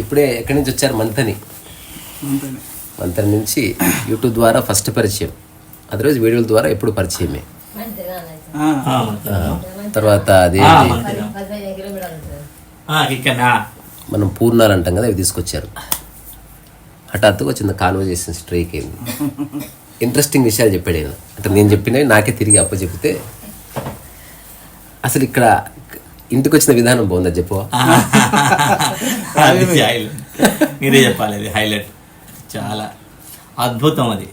ఇప్పుడే ఎక్కడి నుంచి వచ్చారు? మంతని నుంచి యూట్యూబ్ ద్వారా ఫస్ట్ పరిచయం, అదర్వైజ్ వీడియోల ద్వారా ఎప్పుడు పరిచయమే. తర్వాత అది మనం పూర్ణాలు అంటాం కదా, అవి తీసుకొచ్చారు. హఠాత్తుగా చిన్న కాన్వర్జేషన్ స్ట్రైక్ అయింది. ఇంట్రెస్టింగ్ విషయాలు చెప్పాడు ఆయన. అంటే నేను చెప్పినవి నాకే తిరిగి అప్పచెప్తే అసలు ఇక్కడ ఇంటికి వచ్చిన విధానం బాగుందా చెప్పు. మీరే చెప్పాలి, అది హైలైట్, చాలా అద్భుతం అది.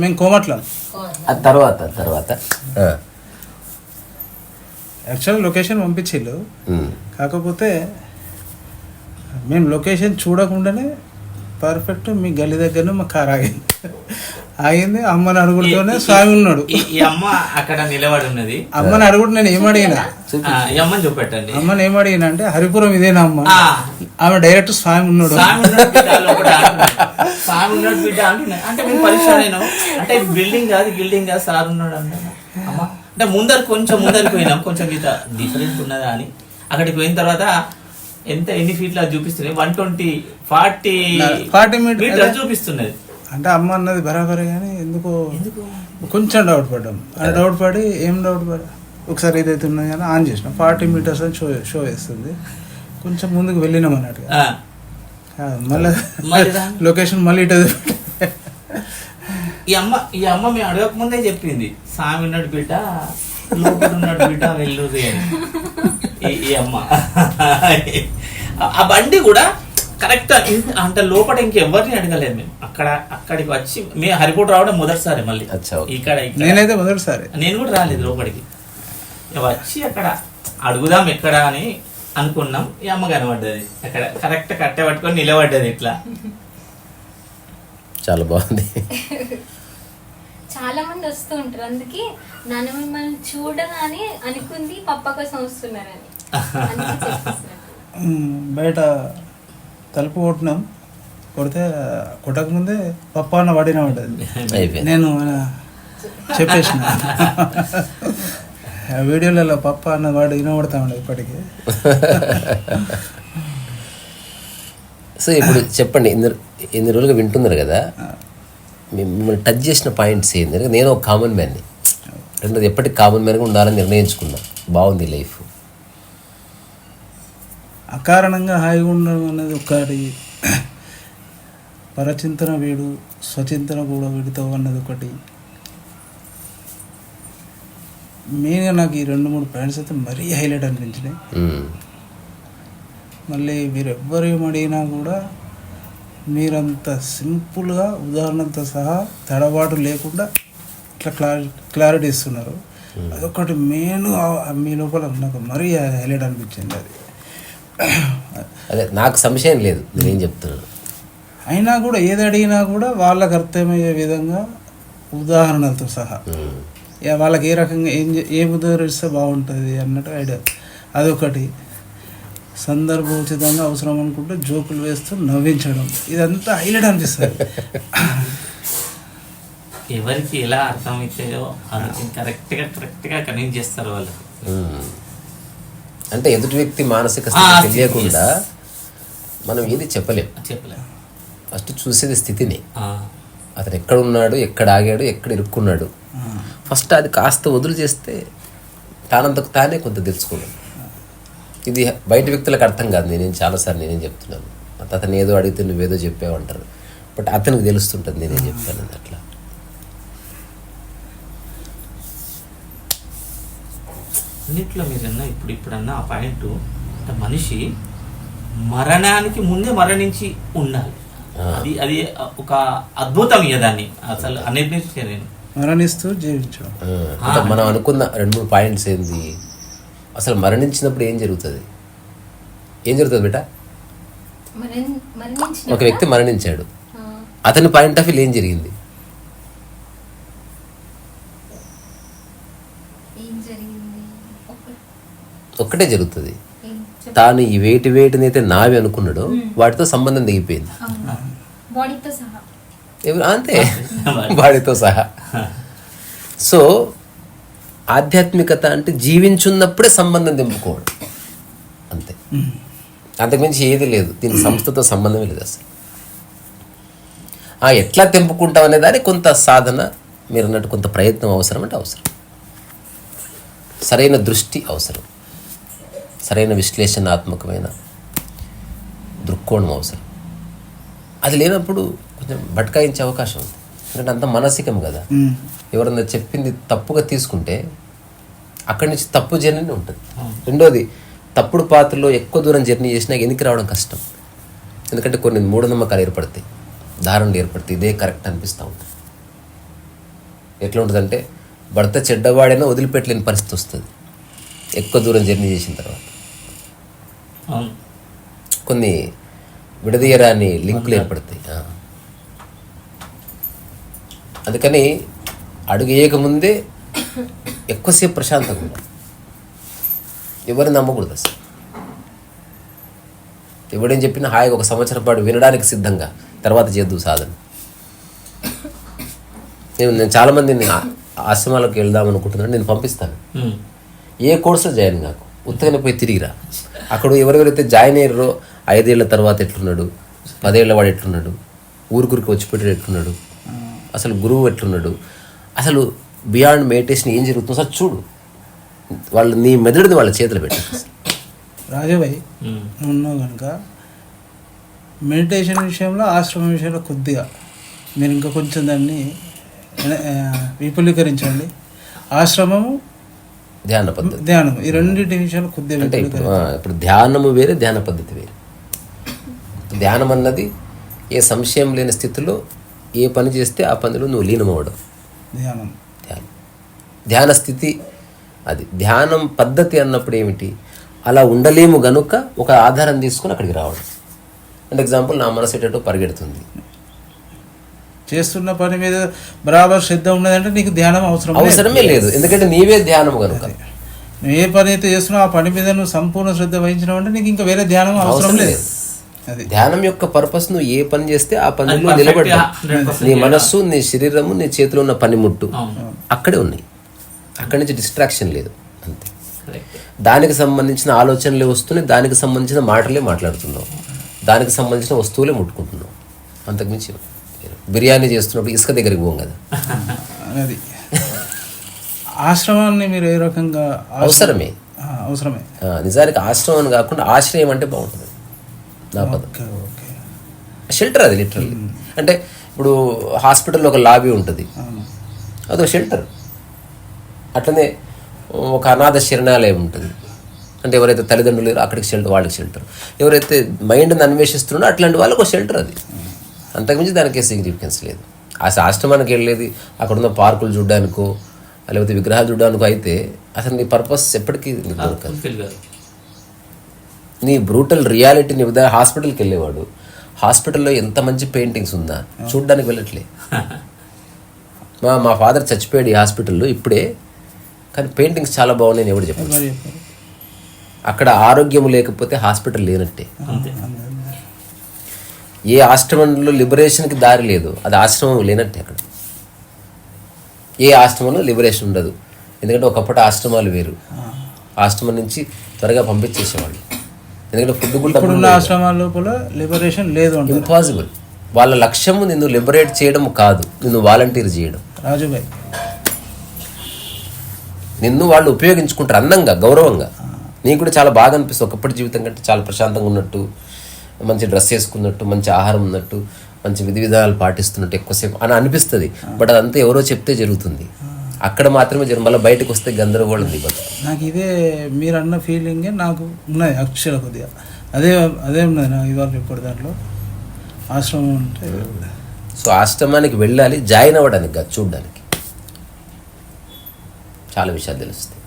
మేము కోమట్లో తర్వాత యాక్చువల్ లొకేషన్ పంపించిళ్ళు. కాకపోతే మేము లొకేషన్ చూడకుండానే పర్ఫెక్ట్ మీ గల్లి దగ్గరనే మా కార్ ఆగింది. అమ్మని అడుగుతూనే స్వామి ఉన్నాడు. ఈ అమ్మ అక్కడ నిలబడి ఉన్నది. అమ్మని అడుగుతూ నేను ఏమడిగినా, అమ్మని చూపెట్టండి. అమ్మని ఏమడిగినా అంటే హరిపురం ఇదేనా అమ్మ? ఆమె డైరెక్ట్ స్వామి ఉన్నాడు. స్వామి ఉన్నాడు బిడ్డ అంటున్నా. అంటే మేము పరిచయం అయినాం. అంటే బిల్డింగ్ కాదు సార్ ఉన్నాడు అంటే అమ్మ అంటే ముందరికి పోయినాం. కొంచెం గీత డిఫరెంట్ ఉన్నదా అని అక్కడికి పోయిన తర్వాత ఎన్ని ఫీట్లు అది చూపిస్తున్నాయి? 140 మీటర్స్ చూపిస్తున్నది. అంటే అమ్మ అన్నది బరాబరే కానీ ఎందుకో కొంచెం డౌట్ పడ్డాం. డౌట్ పడి ఒకసారి ఏదైతే ఉన్నది కానీ ఆన్ చేసినాం. 40 మీటర్స్ అని షో వేస్తుంది. కొంచెం ముందుకు వెళ్ళినాం అన్నట్టుగా. మళ్ళీ లొకేషన్ మళ్ళీ ఇటు ఈ అమ్మ మేము అడగక ముందే చెప్పింది, స్వామి ఉన్నాడు బిడ్డ, లోపల ఉన్నాడు బిడ్డ, వెళ్ళుది అని. ఈ అమ్మ ఆ బండి కూడా కరెక్ట్ అంటే లోపల ఇంకెవరిని అడగలేదు మేము. అక్కడికి వచ్చి మేము హరిపోటు రావడం మొదటిసారి. మళ్ళీ ఇక్కడ నేనైతే మొదటిసారి, నేను కూడా రాలేదు లోపలికి. వచ్చి అక్కడ అడుగుదాం ఎక్కడ అని అనుకున్నాం. ఈ అమ్మ కనబడ్డది అక్కడ కరెక్ట్ కట్టె పట్టుకొని నిలబడ్డది ఇట్లా. చాలా బాగుంది. చాలా మంది వస్తూ ఉంటారు, అందుకే నన్ను మిమ్మల్ని చూడగానే అనుకుంది పప్ప కోసం వస్తున్నారని. బయట తలుపు కొట్టినాం. కొట్టక ముందే పప్ప అన్న వాడినా ఉంటుంది. నేను చెప్పేసిన వీడియోలలో పప్ప అన్న వాడు వినబడతా ఉండే ఇప్పటికీ. సో ఇప్పుడు చెప్పండి, ఎన్ని రోజులుగా వింటున్నారు కదా, మిమ్మల్ని టచ్ చేసిన పాయింట్స్ ఏంటి? నేను ఒక కామన్ మ్యాన్ని, రెండోది ఎప్పటికి కామన్ మ్యాన్గా ఉండాలని నిర్ణయించుకున్నా. బాగుంది లైఫ్. అకారణంగా హాయిగా ఉండడం అనేది ఒకటి, పరచింతన వీడు స్వచింతన కూడా వీడితో అన్నది ఒకటి. మెయిన్గా నాకు ఈ 2-3 పాయింట్స్ అయితే మరీ హైలైట్ అనిపించినాయి. మళ్ళీ మీరు ఎవ్వరు ఏమడిగినా కూడా మీరంత సింపుల్గా ఉదాహరణతో సహా తడబాటు లేకుండా ఇట్లా క్లారిటీ ఇస్తున్నారు. అదొకటి మెయిన్ మీ లోపల నాకు మరీ హైలైట్ అనిపించింది. అది అదే నాకు సంశయం లేదు, నేనేం చెప్తున్నాను. అయినా కూడా ఏది అడిగినా కూడా వాళ్ళకి అర్థమయ్యే విధంగా ఉదాహరణలతో సహా వాళ్ళకి ఏ రకంగా ఏం ఉదాహరిస్తే బాగుంటుంది అన్నట్టు ఐడియా. అదొకటి. సందర్భోచితంగా అవసరం అనుకుంటే జోకులు వేస్తూ నవ్వించడం, ఇదంతా హైలైట్ అనిపిస్తుంది. ఎవరికి ఎలా అర్థమవుతాయో కరెక్ట్గా కన్విన్స్ చేస్తారు వాళ్ళు. అంటే ఎదుటి వ్యక్తి మానసిక స్థితి తెలియకుండా మనం ఏది చెప్పలేం. ఫస్ట్ చూసేది స్థితిని, అతను ఎక్కడ ఉన్నాడు, ఎక్కడ ఆగాడు, ఎక్కడ ఇరుక్కున్నాడు. ఫస్ట్ అది కాస్త వదులు చేస్తే తానంతకు తానే కొంత తెలుసుకున్నాడు. ఇది బయట వ్యక్తులకు అర్థం కాదు. చాలాసార్లు నేనేం చెప్తున్నాను, అతను ఏదో అడిగితే నువ్వేదో చెప్పావంటారు, బట్ అతనికి తెలుస్తుంటుంది నేనేం చెప్పాను. అట్లా అన్నిట్లో మీరన్నా ఇప్పుడన్నా ఆ పాయింట్, మనిషి మరణానికి ముందే మరణించి ఉండాలి. అది ఒక అద్భుతం. దాన్ని అసలు అన్నిటినీ నేను మరణిస్తూ జీవించడం. మనం అనుకున్న 2-3 పాయింట్స్ ఏంది? అసలు మరణించినప్పుడు ఏం జరుగుతుంది బేటా? ఒక వ్యక్తి మరణించాడు, అతని పాయింట్ ఆఫ్ వ్యూ ఏం జరిగింది? ఒక్కటే జరుగుతుంది. తాను ఈ వేటిని అయితే నావి అనుకున్నాడో వాటితో సంబంధం దిగిపోయింది. అంతే, బాడీతో సహా. సో ఆధ్యాత్మికత అంటే జీవించున్నప్పుడే సంబంధం తెంపుకోవడం అంతే, అంతకుమించి ఏది లేదు. దీనికి సంస్థతో సంబంధమే లేదు అసలు. ఎట్లా తెంపుకుంటాం అనే దానికి కొంత సాధన, మీరు అన్నట్టు కొంత ప్రయత్నం అవసరం అంటే అవసరం, సరైన దృష్టి అవసరం, సరైన విశ్లేషణాత్మకమైన దృక్కోణం అవసరం. అది లేనప్పుడు కొంచెం బట్కాయించే అవకాశం ఉంది. ఎందుకంటే అంత మానసికం కదా. ఎవరన్నా చెప్పింది తప్పుగా తీసుకుంటే అక్కడి నుంచి తప్పు జర్నీ ఉంటుంది. రెండోది, తప్పుడు పాత్రలో ఎక్కువ దూరం జర్నీ చేసినా ఎనికి రావడం కష్టం. ఎందుకంటే కొన్ని మూఢనమ్మకాలు ఏర్పడతాయి, ధారణలు ఏర్పడతాయి, ఇదే కరెక్ట్ అనిపిస్తూ ఉంటుంది. ఎట్లా ఉంటుందంటే భర్త చెడ్డవాడైనా వదిలిపెట్టలేని పరిస్థితి వస్తుంది ఎక్కువ దూరం జర్నీ చేసిన తర్వాత. కొన్ని విడదీయరాని లింకులు ఏర్పడతాయి. అందుకని అడుగు వేయకముందే ఎక్కువసేపు ప్రశాంతంగా ఉండాలి. ఎవరిని నమ్మకూడదు అసలు. ఎవడేం చెప్పినా హాయిగా 1 సంవత్సరం పాటు వినడానికి సిద్ధంగా, తర్వాత చేద్దు సాధన. నేను చాలామందిని ఆశ్రమాలకు వెళ్దాం అనుకుంటున్నాను, నేను పంపిస్తాను. ఏ కోర్సులో జాయిన్ కాకు, ఉత్తగానే పోయి తిరిగిరా. అక్కడ ఎవరెవరైతే జాయిన్ అయ్యారో 5 ఏళ్ల తర్వాత ఎట్లున్నాడు, 10 ఏళ్ల వాడు ఎట్లున్నాడు, ఊరికి వచ్చిపెట్టాడు ఎట్లున్నాడు, అసలు గురువు ఎట్లున్నాడు, అసలు బియాండ్ మెడిటేషన్ ఏం జరుగుతుందో సార్ చూడు. వాళ్ళు నీ మెదడుని వాళ్ళ చేతులు పెట్టారు. రాజాభాయ్, నువ్వు ఉన్నావు కనుక మెడిటేషన్ విషయంలో, ఆశ్రమం విషయంలో కొద్దిగా మీరు ఇంకా కొంచెం దాన్ని విపులీకరించండి. ఆశ్రమము, ధ్యాన పద్ధతి, ధ్యానం, ఈ రెండింటి విషయాలు కొద్దిగా అంటే ఇప్పుడు ధ్యానము వేరే, ధ్యాన పద్ధతి వేరే. ధ్యానం అన్నది ఏ సంశయం లేని స్థితిలో ఏ పని చేస్తే ఆ పనిలో నువ్వు లీనమవడం ధ్యానం. ధ్యాన స్థితి అది. ధ్యానం పద్ధతి అన్నప్పుడు ఏమిటి, అలా ఉండలేము గనుక ఒక ఆధారం తీసుకొని అక్కడికి రావడం. అంటే ఎగ్జాంపుల్, నా మనసు ఎటో పరిగెడుతుంది, చేస్తున్న పని మీద బరాబర్ శ్రద్ధ ఉన్నదంటే నీకు ధ్యానం అవసరమే లేదు. ఎందుకంటే నీవే ధ్యానం కనుక. నువ్వు ఏ పని అయితే చేస్తున్నావు ఆ పని మీద నువ్వు సంపూర్ణ శ్రద్ధ వహించినావు అంటే నీకు ఇంకా వేరే ధ్యానం అవసరం లేదు. అది ధ్యానం యొక్క పర్పస్. నువ్వు ఏ పని చేస్తే ఆ పనిలో నిలబడ్డా, నీ మనస్సు, నీ శరీరము, నీ చేతిలో ఉన్న పనిముట్టు అక్కడే ఉన్నాయి. అక్కడి నుంచి డిస్ట్రాక్షన్ లేదు, అంతే. దానికి సంబంధించిన ఆలోచనలే వస్తున్నాయి, దానికి సంబంధించిన మాటలే మాట్లాడుతున్నావు, దానికి సంబంధించిన వస్తువులే ముట్టుకుంటున్నావు. అంతకుమించి బిర్యానీ చేస్తున్నప్పుడు ఇసుక దగ్గరికి పోం కదా. అది ఆశ్రమాన్ని మీరు ఏ రకంగా అవసరమే. నిజానికి ఆశ్రమం అని కాకుండా ఆశ్రయం అంటే బాగుంటుంది నా పదం. షెల్టర్ అది లిటరల్లీ. అంటే ఇప్పుడు హాస్పిటల్లో ఒక లాబీ ఉంటుంది, అదొక షెల్టర్. అట్లనే ఒక అనాథ శరణాలయం ఉంటుంది, అంటే ఎవరైతే తల్లిదండ్రులు లేరో అక్కడికి షెల్టర్, వాళ్ళకి షెల్టర్. ఎవరైతే మైండ్ని అన్వేషిస్తున్నారో అట్లాంటి వాళ్ళకి ఒక షెల్టర్ అది. అంతకుమించి దానికి సిగ్నిఫికెన్స్ లేదు. ఆశ్రమానికి వెళ్ళేది అక్కడున్న పార్కులు చూడడానికో లేకపోతే విగ్రహాలు చూడడానికో అయితే అసలు నీ పర్పస్ ఎప్పటికీ దొరకదు. నీ బ్రూటల్ రియాలిటీని హాస్పిటల్కి వెళ్ళేవాడు, హాస్పిటల్లో ఎంత మంచి పెయింటింగ్స్ ఉందా చూడడానికి వెళ్ళట్లే. మా ఫాదర్ చచ్చిపోయాడు ఈ హాస్పిటల్లో ఇప్పుడే, కానీ పెయింటింగ్స్ చాలా బాగున్నాయని ఎవడు చెప్పారు. అక్కడ ఆరోగ్యం లేకపోతే హాస్పిటల్ లేనట్టే. ఏ ఆశ్రమంలో లిబరేషన్కి దారి లేదు, అది ఆశ్రమం లేనట్టే. అక్కడ ఏ ఆశ్రమంలో లిబరేషన్ ఉండదు. ఎందుకంటే ఒకప్పటి ఆశ్రమాలు వేరు, ఆశ్రమం నుంచి త్వరగా పంపించేసేవాళ్ళు. ఎందుకంటే ఫుడ్ కూడా ఆశ్రమాల లోపల లిబరేషన్ లేదు, ఇంపాసిబుల్. వాళ్ళ లక్ష్యము నిన్ను లిబరేట్ చేయడం కాదు, నిన్ను వాలంటీర్ చేయడం. రాజుభాయ్, నిన్ను వాళ్ళు ఉపయోగించుకుంటారు అందంగా, గౌరవంగా. నీకు కూడా చాలా బాగా అనిపిస్తుంది, ఒకప్పటి జీవితం కంటే చాలా ప్రశాంతంగా ఉన్నట్టు, మంచి డ్రెస్ వేసుకున్నట్టు, మంచి ఆహారం ఉన్నట్టు, మంచి విధి విధానాలు పాటిస్తున్నట్టు ఎక్కువసేపు అని అనిపిస్తుంది. బట్ అదంతా ఎవరో చెప్తే జరుగుతుంది, అక్కడ మాత్రమే మళ్ళీ బయటకు వస్తే గందరగోళం దిగదు. నాకు ఇదే మీరు అన్న ఫీలింగే నాకు ఉన్నది యాక్చువల్గా కొద్దిగా. అదే ఉన్నది నాకు ఇవాళ ఇప్పుడు దాంట్లో ఆశ్రమం అంటే. సో ఆశ్రమానికి వెళ్ళాలి జాయిన్ అవ్వడానికి కాదు, చూడడానికి. చాలా విషయాలు తెలుస్తాయి.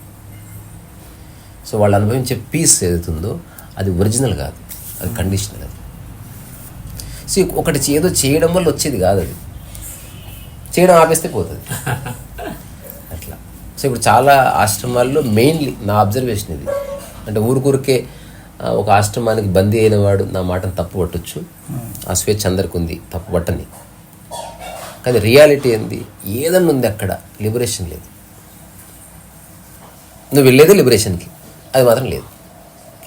సో వాళ్ళు అనుభవించే పీస్ ఏదైతుందో అది ఒరిజినల్ కాదు, అది కండిషనల్. అది సో ఒకటి ఏదో చేయడం వల్ల వచ్చేది కాదు, అది చేయడం ఆపేస్తే పోతుంది అట్లా. సో ఇప్పుడు చాలా ఆశ్రమాల్లో మెయిన్లీ నా అబ్జర్వేషన్ ఇది. అంటే ఊరికే ఒక ఆశ్రమానికి బందీ అయిన వాడు నా మాటను తప్పు పట్టొచ్చు, ఆ స్వేచ్ఛ అందరికి ఉంది, తప్పు పట్టని. కానీ రియాలిటీ ఏంది, ఏదన్నా ఉంది అక్కడ లిబరేషన్ లేదు. నువ్వు వెళ్ళేది లిబరేషన్కి, అది మాత్రం లేదు.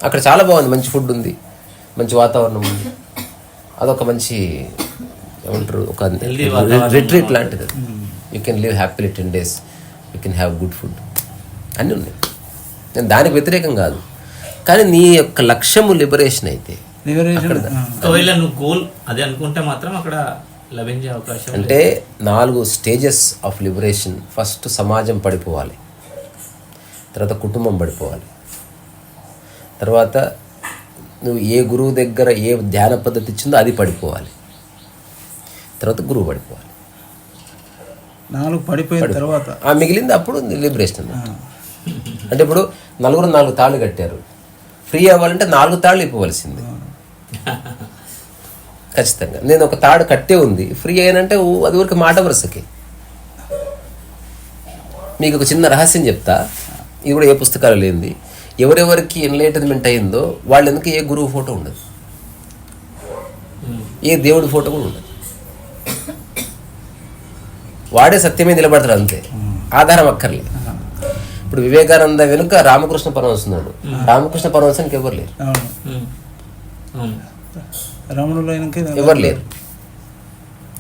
అక్కడ చాలా బాగుంది, మంచి ఫుడ్ ఉంది, మంచి వాతావరణం ఉంది. అదొక మంచి ఏమంటారు, ఒక రిట్రీట్ లాంటిది. You can live happily 10 days, you can have good food, అన్నీ ఉన్నాయి. నేను దానికి వ్యతిరేకం కాదు, కానీ నీ యొక్క లక్ష్యము లిబరేషన్ అయితే ఒకవేళ నువ్వు గోల్ అదే అనుకుంటే మాత్రం అక్కడ లభించే అవకాశం అంటే 4 stages ఆఫ్ లిబరేషన్. ఫస్ట్ సమాజం పడిపోవాలి, తర్వాత కుటుంబం పడిపోవాలి, తర్వాత నువ్వు ఏ గురువు దగ్గర ఏ ధ్యాన పద్ధతి ఇచ్చిందో అది పడిపోవాలి, తర్వాత గురువు పడిపోవాలి. 4 పడిపోయిన తర్వాత మిగిలింది అప్పుడు లిబరేషన్. అంటే ఇప్పుడు 4 తాళ్ళు కట్టారు, ఫ్రీ అవ్వాలంటే 4 తాళ్ళు ఇవ్వవలసింది ఖచ్చితంగా. నేను ఒక తాడు కట్టే ఉంది, ఫ్రీ అయ్యానంటే అది వరకు మాట వరుసకి. మీకు ఒక చిన్న రహస్యం చెప్తా, ఇది కూడా ఏ పుస్తకాలు లేనిది. ఎవరెవరికి ఎన్లైటన్మెంట్ అయిందో వాళ్ళందుకు ఏ గురువు ఫోటో ఉండదు, ఏ దేవుడి ఫోటో కూడా ఉండదు. వాడే సత్యమే నిలబడతాడు అంతే, ఆధారం అక్కర్లేదు. ఇప్పుడు వివేకానంద వెనుక రామకృష్ణ పరమహంస ఉన్నాడు, రామకృష్ణ పరమహంసానికి ఎవరు లేరు, ఎవరు లేరు.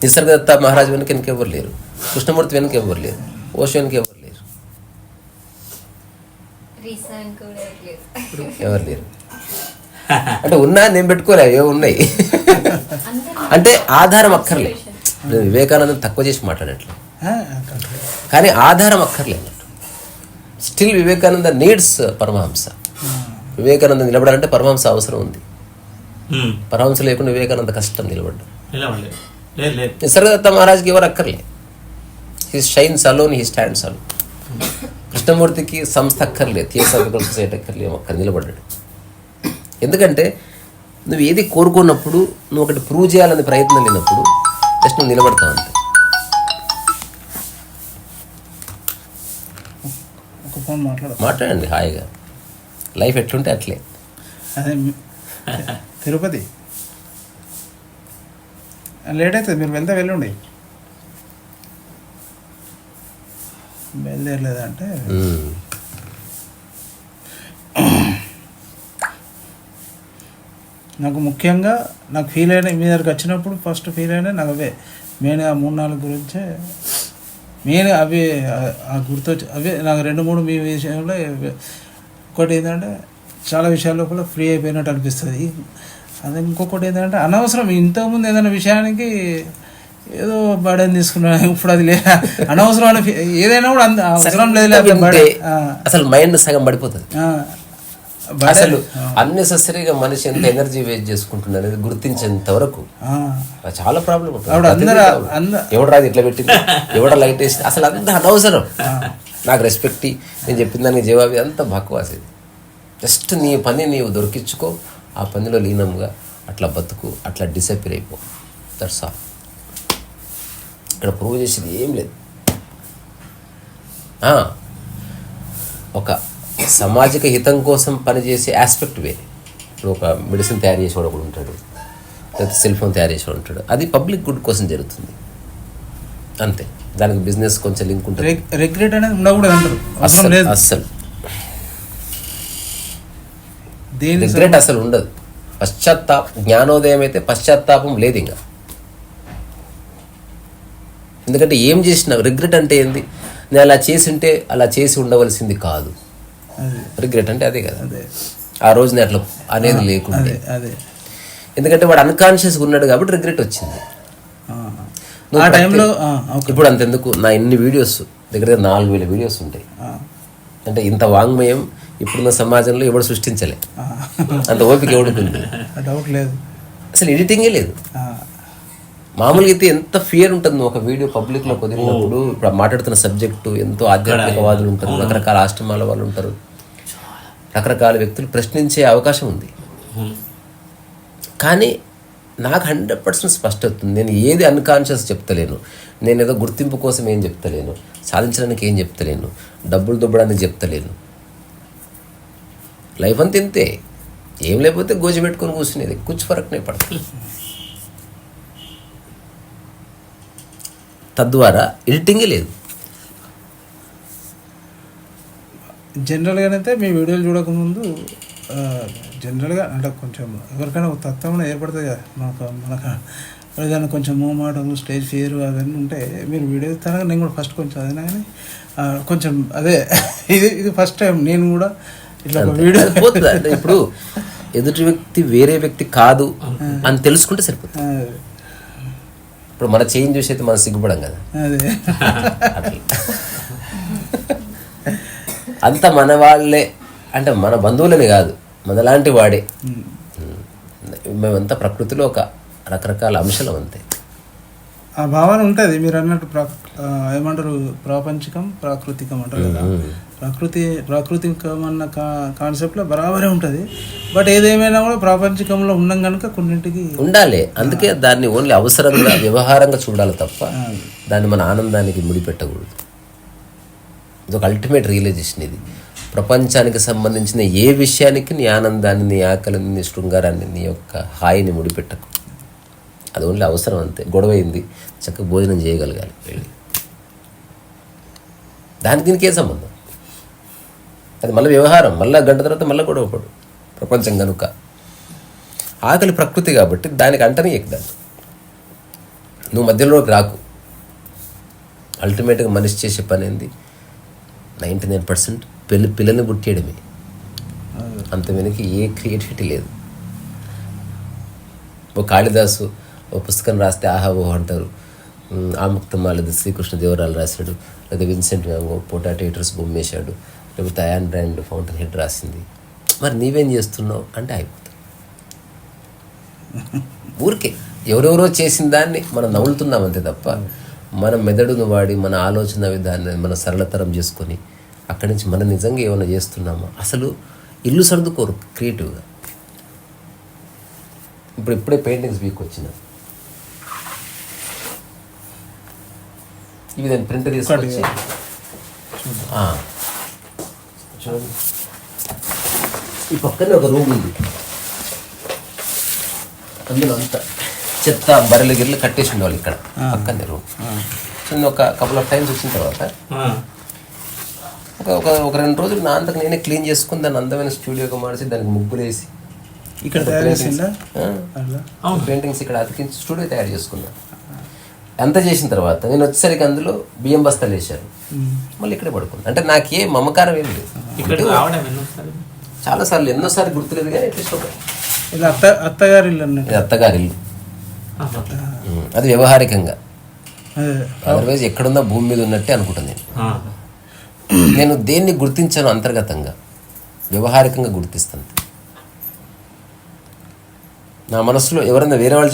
నిసర్గదత్త మహారాజ్ వెనుక ఎవరు లేరు, కృష్ణమూర్తి వెనుక ఎవరు లేరు, ఓషో వెనుక ఎవరు లేరు, ఎవరు లేరు. అంటే ఉన్నా నేను పెట్టుకోలే, ఏ ఉన్నాయి అంటే ఆధారం అక్కర్లేదు. వివేకానందం తక్కువ చేసి మాట్లాడట్లేదు, కానీ ఆధారం అక్కర్లేదు. Still Vivekananda needs Paramahamsa. వివేకానంద నిలబడాలంటే పరమహంస అవసరం ఉంది. పరమహంస లేకుండా వివేకానంద కష్టం నిలబడ్డం. నిసర్గదత్త మహారాజ్కి ఎవరు అక్కర్లేదు, he shines alone, he stands alone. కృష్ణమూర్తికి సంస్థ అక్కర్లేదు, థియోసాఫికల్ సొసైటీ అక్కర్లేదు, అక్కడ నిలబడ్డాడు. ఎందుకంటే నువ్వు ఏది కోరుకున్నప్పుడు, నువ్వు ఒకటి ప్రూవ్ చేయాలని ప్రయత్నం లేనప్పుడు జస్ట్ నువ్వు నిలబడతావు అంతే. మాట్లాడండి హాయిగా, లైఫ్ ఎట్లుంటే అట్లే. అదే తిరుపతి లేట్ అవుతుంది, మీరు వెళ్తే వెళ్ళండి. బయలుదేరలేదంటే నాకు ముఖ్యంగా నాకు ఫీల్ అయిన మీ దగ్గరికి వచ్చినప్పుడు ఫస్ట్ ఫీల్ అయినా నాకు అవే మెయిన్. ఆ 3-4 గురించే మెయిన్ అవి గుర్తొచ్చి అవే నాకు 2-3 మీ విషయంలో. ఒకటి ఏంటంటే చాలా విషయాల్లో కూడా ఫ్రీ అయిపోయినట్టు అనిపిస్తుంది. అదే ఇంకొకటి ఏంటంటే అనవసరం ఇంతకుముందు ఏదైనా విషయానికి ఏదో బర్డెన్ తీసుకున్నాను, ఇప్పుడు అది లే అనవసరం ఏదైనా కూడా అవసరం లేదు. అసలు మైండ్ సగం పడిపోతుంది. అసలు అన్నెసెసరీగా మనిషి ఎంత ఎనర్జీ వేస్ట్ చేసుకుంటుంది అనేది గుర్తించేంత వరకు చాలా ప్రాబ్లం ఉంటుంది. ఎవడు రాదు ఇట్లా పెట్టింది, ఎవడ లైట్ వేసి, అసలు అంత అనవసరం. నాకు రెస్పెక్ట్, నేను చెప్పిన దానికి జవాబు అంతా బక్వాస్. ఇది జస్ట్ నీ పని నీవు దొరికించుకో, ఆ పనిలో లీనంగా అట్లా బతుకు, అట్లా డిసపియర్ అయిపో. That's all. ఇక్కడ ప్రూవ్ చేసేది ఏం లేదు. ఒక సామాజిక హితం కోసం పనిచేసే ఆస్పెక్ట్ వేరే. ఇప్పుడు ఒక మెడిసిన్ తయారు చేసేవాడు ఒకడు ఉంటాడు, లేకపోతే సెల్ ఫోన్ తయారు చేసేవాడు ఉంటాడు. అది పబ్లిక్ గుడ్ కోసం జరుగుతుంది అంతే. దానికి బిజినెస్ కొంచెం లింక్ ఉంటుంది. రిగ్రెట్ అనేది ఉండకూడదు అంటారు. అస్సలు రిగ్రెట్ అసలు ఉండదు. జ్ఞానోదయం అయితే పశ్చాత్తాపం లేదు ఇంకా. ఎందుకంటే ఏం చేసినా రిగ్రెట్ అంటే ఏంది, నేను అలా చేసి ఉంటే అలా చేసి ఉండవలసింది కాదు. రిగ్రెట్ అంటే అదే కదా, ఆ రోజు నేను అట్లా అనేది లేకుండా. ఎందుకంటే వాడు అన్కాన్షియస్గా ఉన్నాడు కాబట్టి రిగ్రెట్ వచ్చింది. ఇప్పుడు అంతెందుకు, నా ఇన్ని వీడియోస్ దగ్గర 4,000 వీడియోస్ ఉంటాయి. అంటే ఇంత వాంగ్మయం ఇప్పుడున్న సమాజంలో ఎవడు సృష్టించలే, అంత ఓపిక ఎవడుకుంది, డౌట్ లేదు. అసలు ఎడిటింగే లేదు. మామూలుగా అయితే ఎంత ఫియర్ ఉంటుంది ఒక వీడియో పబ్లిక్లో కుదిరినప్పుడు. ఇప్పుడు మాట్లాడుతున్న సబ్జెక్టు ఎంతో ఆధ్యాత్మికవాదులు ఉంటారు, రకరకాల ఆశ్రమాల వాళ్ళు ఉంటారు, రకరకాల వ్యక్తులు ప్రశ్నించే అవకాశం ఉంది. కానీ నాకు 100% స్పష్టత ఉంది. నేను ఏది అన్కాన్షియస్ చెప్తలేను, నేను ఏదో గుర్తింపు కోసం ఏం చెప్తలేను, సాధించడానికి ఏం చెప్తలేను, డబ్బులు దుబ్బడానికి చెప్తలేను. లైఫ్ అంతా ఇంతే. ఏం లేకపోతే గోజి పెట్టుకొని కూర్చునేది, కుచ్చు ఫరక్నే పడుతుంది. తద్వారా ఎడిటింగే లేదు. జనరల్గానైతే మీ వీడియోలు చూడకముందు జనరల్గా అంటే కొంచెం ఎవరికైనా ఒక తత్వం ఏర్పడుతుంది కదా మనకు ఏదైనా కొంచెం మూమాటలు స్టేజ్ ఫియర్ అవన్నీ ఉంటే మీరు వీడియో ఇస్తాను. నేను కూడా ఫస్ట్ కొంచెం అదేనా కానీ కొంచెం అదే ఇది ఫస్ట్ టైం నేను కూడా ఇట్లా వీడియో పోతుంది. అంటే ఇప్పుడు ఎదుటి వ్యక్తి వేరే వ్యక్తి కాదు అని తెలుసుకుంటే సరిపోతుంది. ఇప్పుడు మన చేంజ్ చూసి అయితే మనం సిగ్గుపడం కదా, అదే అట్లా అంత మన వాళ్ళే అంటే మన బంధువులని కాదు, మనలాంటి వాడే. మేమంతా ప్రకృతిలో ఒక రకరకాల అంశాలు అంతే. ఆ భావన ఉంటుంది మీరు అన్నట్టు. ఏమంటారు ప్రాపంచికం ప్రాకృతికం అంటారు కదా. ప్రాకృతికం అన్న కాన్సెప్ట్లో బరాబరే ఉంటుంది. బట్ ఏదేమైనా కూడా ప్రాపంచికంలో ఉన్నాం కనుక కొన్నింటికి ఉండాలి. అందుకే దాన్ని ఓన్లీ అవసరంగా వ్యవహారంగా చూడాలి తప్ప దాన్ని మన ఆనందానికి ముడిపెట్టకూడదు. ఇది ఒక అల్టిమేట్ రియలైజేషన్. ఇది ప్రపంచానికి సంబంధించిన ఏ విషయానికి నీ ఆనందాన్ని, నీ ఆకలిని, నీ శృంగారాన్ని, నీ యొక్క హాయిని ముడిపెట్టకు. అది ఓన్లీ అవసరం అంతే. గొడవైంది, చక్కగా భోజనం చేయగలగాలి వెళ్ళి. దానికి దీనికి ఏ సంబంధం? అది మళ్ళీ వ్యవహారం, మళ్ళీ గంట తర్వాత మళ్ళీ గొడవపడు. ప్రపంచం కనుక ఆకలి ప్రకృతి కాబట్టి దానికి అంటనే ఎక్కుదాన్ని. నువ్వు మధ్యలోకి రాకు. అల్టిమేట్గా మనిషి చేసే పని ఏంది? 99% పిల్లల్ని పుట్టేయడమే. అంత వెనక ఏ క్రియేటివిటీ లేదు. ఓ కాళిదాసు ఓ పుస్తకం రాస్తే ఆహా ఓహో అంటారు. ఆముక్తమా లేదా శ్రీకృష్ణదేవరాయలు రాశాడు, లేదా విన్సెంట్ వ్యాంగో పొటాటోటర్స్ బొమ్మ వేశాడు, లేకపోతే అయాన్ బ్రాండ్ ఫౌంటైన్ హెడ్ రాసింది. మరి నీవేం చేస్తున్నావు అంటే అయిపోతుంది. ఊరికే ఎవరెవరో చేసిన దాన్ని మనం నవ్వులుతున్నాం అంతే తప్ప మన మెదడును వాడి మన ఆలోచన విధాన్ని మనం సరళతరం చేసుకొని అక్కడి నుంచి మనం నిజంగా ఏమైనా చేస్తున్నామా? అసలు ఇల్లు సర్దుకోరు క్రియేటివ్గా. ఇప్పుడే పెయింటింగ్స్ వీక్ వచ్చిన ఇవి నేను ప్రింట్ తీసుకొచ్చి చూడండి. ఈ పక్కనే ఒక రూమ్ ఉంది, అందులో అంతా చెత్త బర్రెలు గిర్రెలు కట్టేసి ఉండేవాళ్ళు ఇక్కడ పక్కనే రూమ్. సో నేను ఒక కపుల్ ఆఫ్ టైమ్స్ వచ్చిన తర్వాత ఒక 2 రోజులు నా అంతకు నేనే క్లీన్ చేసుకుని దాన్ని అందమైన స్టూడియోగా మార్చి దానికి ముగ్గులు వేసి ఇక్కడ పెయింటింగ్స్ ఇక్కడ అతికించి స్టూడియో తయారు చేసుకున్నాను. అంత చేసిన తర్వాత నేను వచ్చేసరికి అందులో బియ్యం బస్తాలు వేశారు, మళ్ళీ ఇక్కడే పడుకున్నాను. అంటే నాకే మమకారం ఏం లేదు. చాలాసార్లు ఎన్నోసార్లు గుర్తులేదు కానీ అట్లీస్ట్ ఇలా అత్తగారి ఇల్లు అన్నట్టు. ఇది అత్తగారి ఇల్లు. అది వ్యవహారికంగా. అదర్వైజ్ ఎక్కడున్నా భూమి మీద ఉన్నట్టే అనుకుంటాను నేను దేన్ని గుర్తించాను అంతర్గతంగా, వ్యవహారికంగా గుర్తిస్తాను. నా మనసులో ఎవరైనా వేరే వాళ్ళు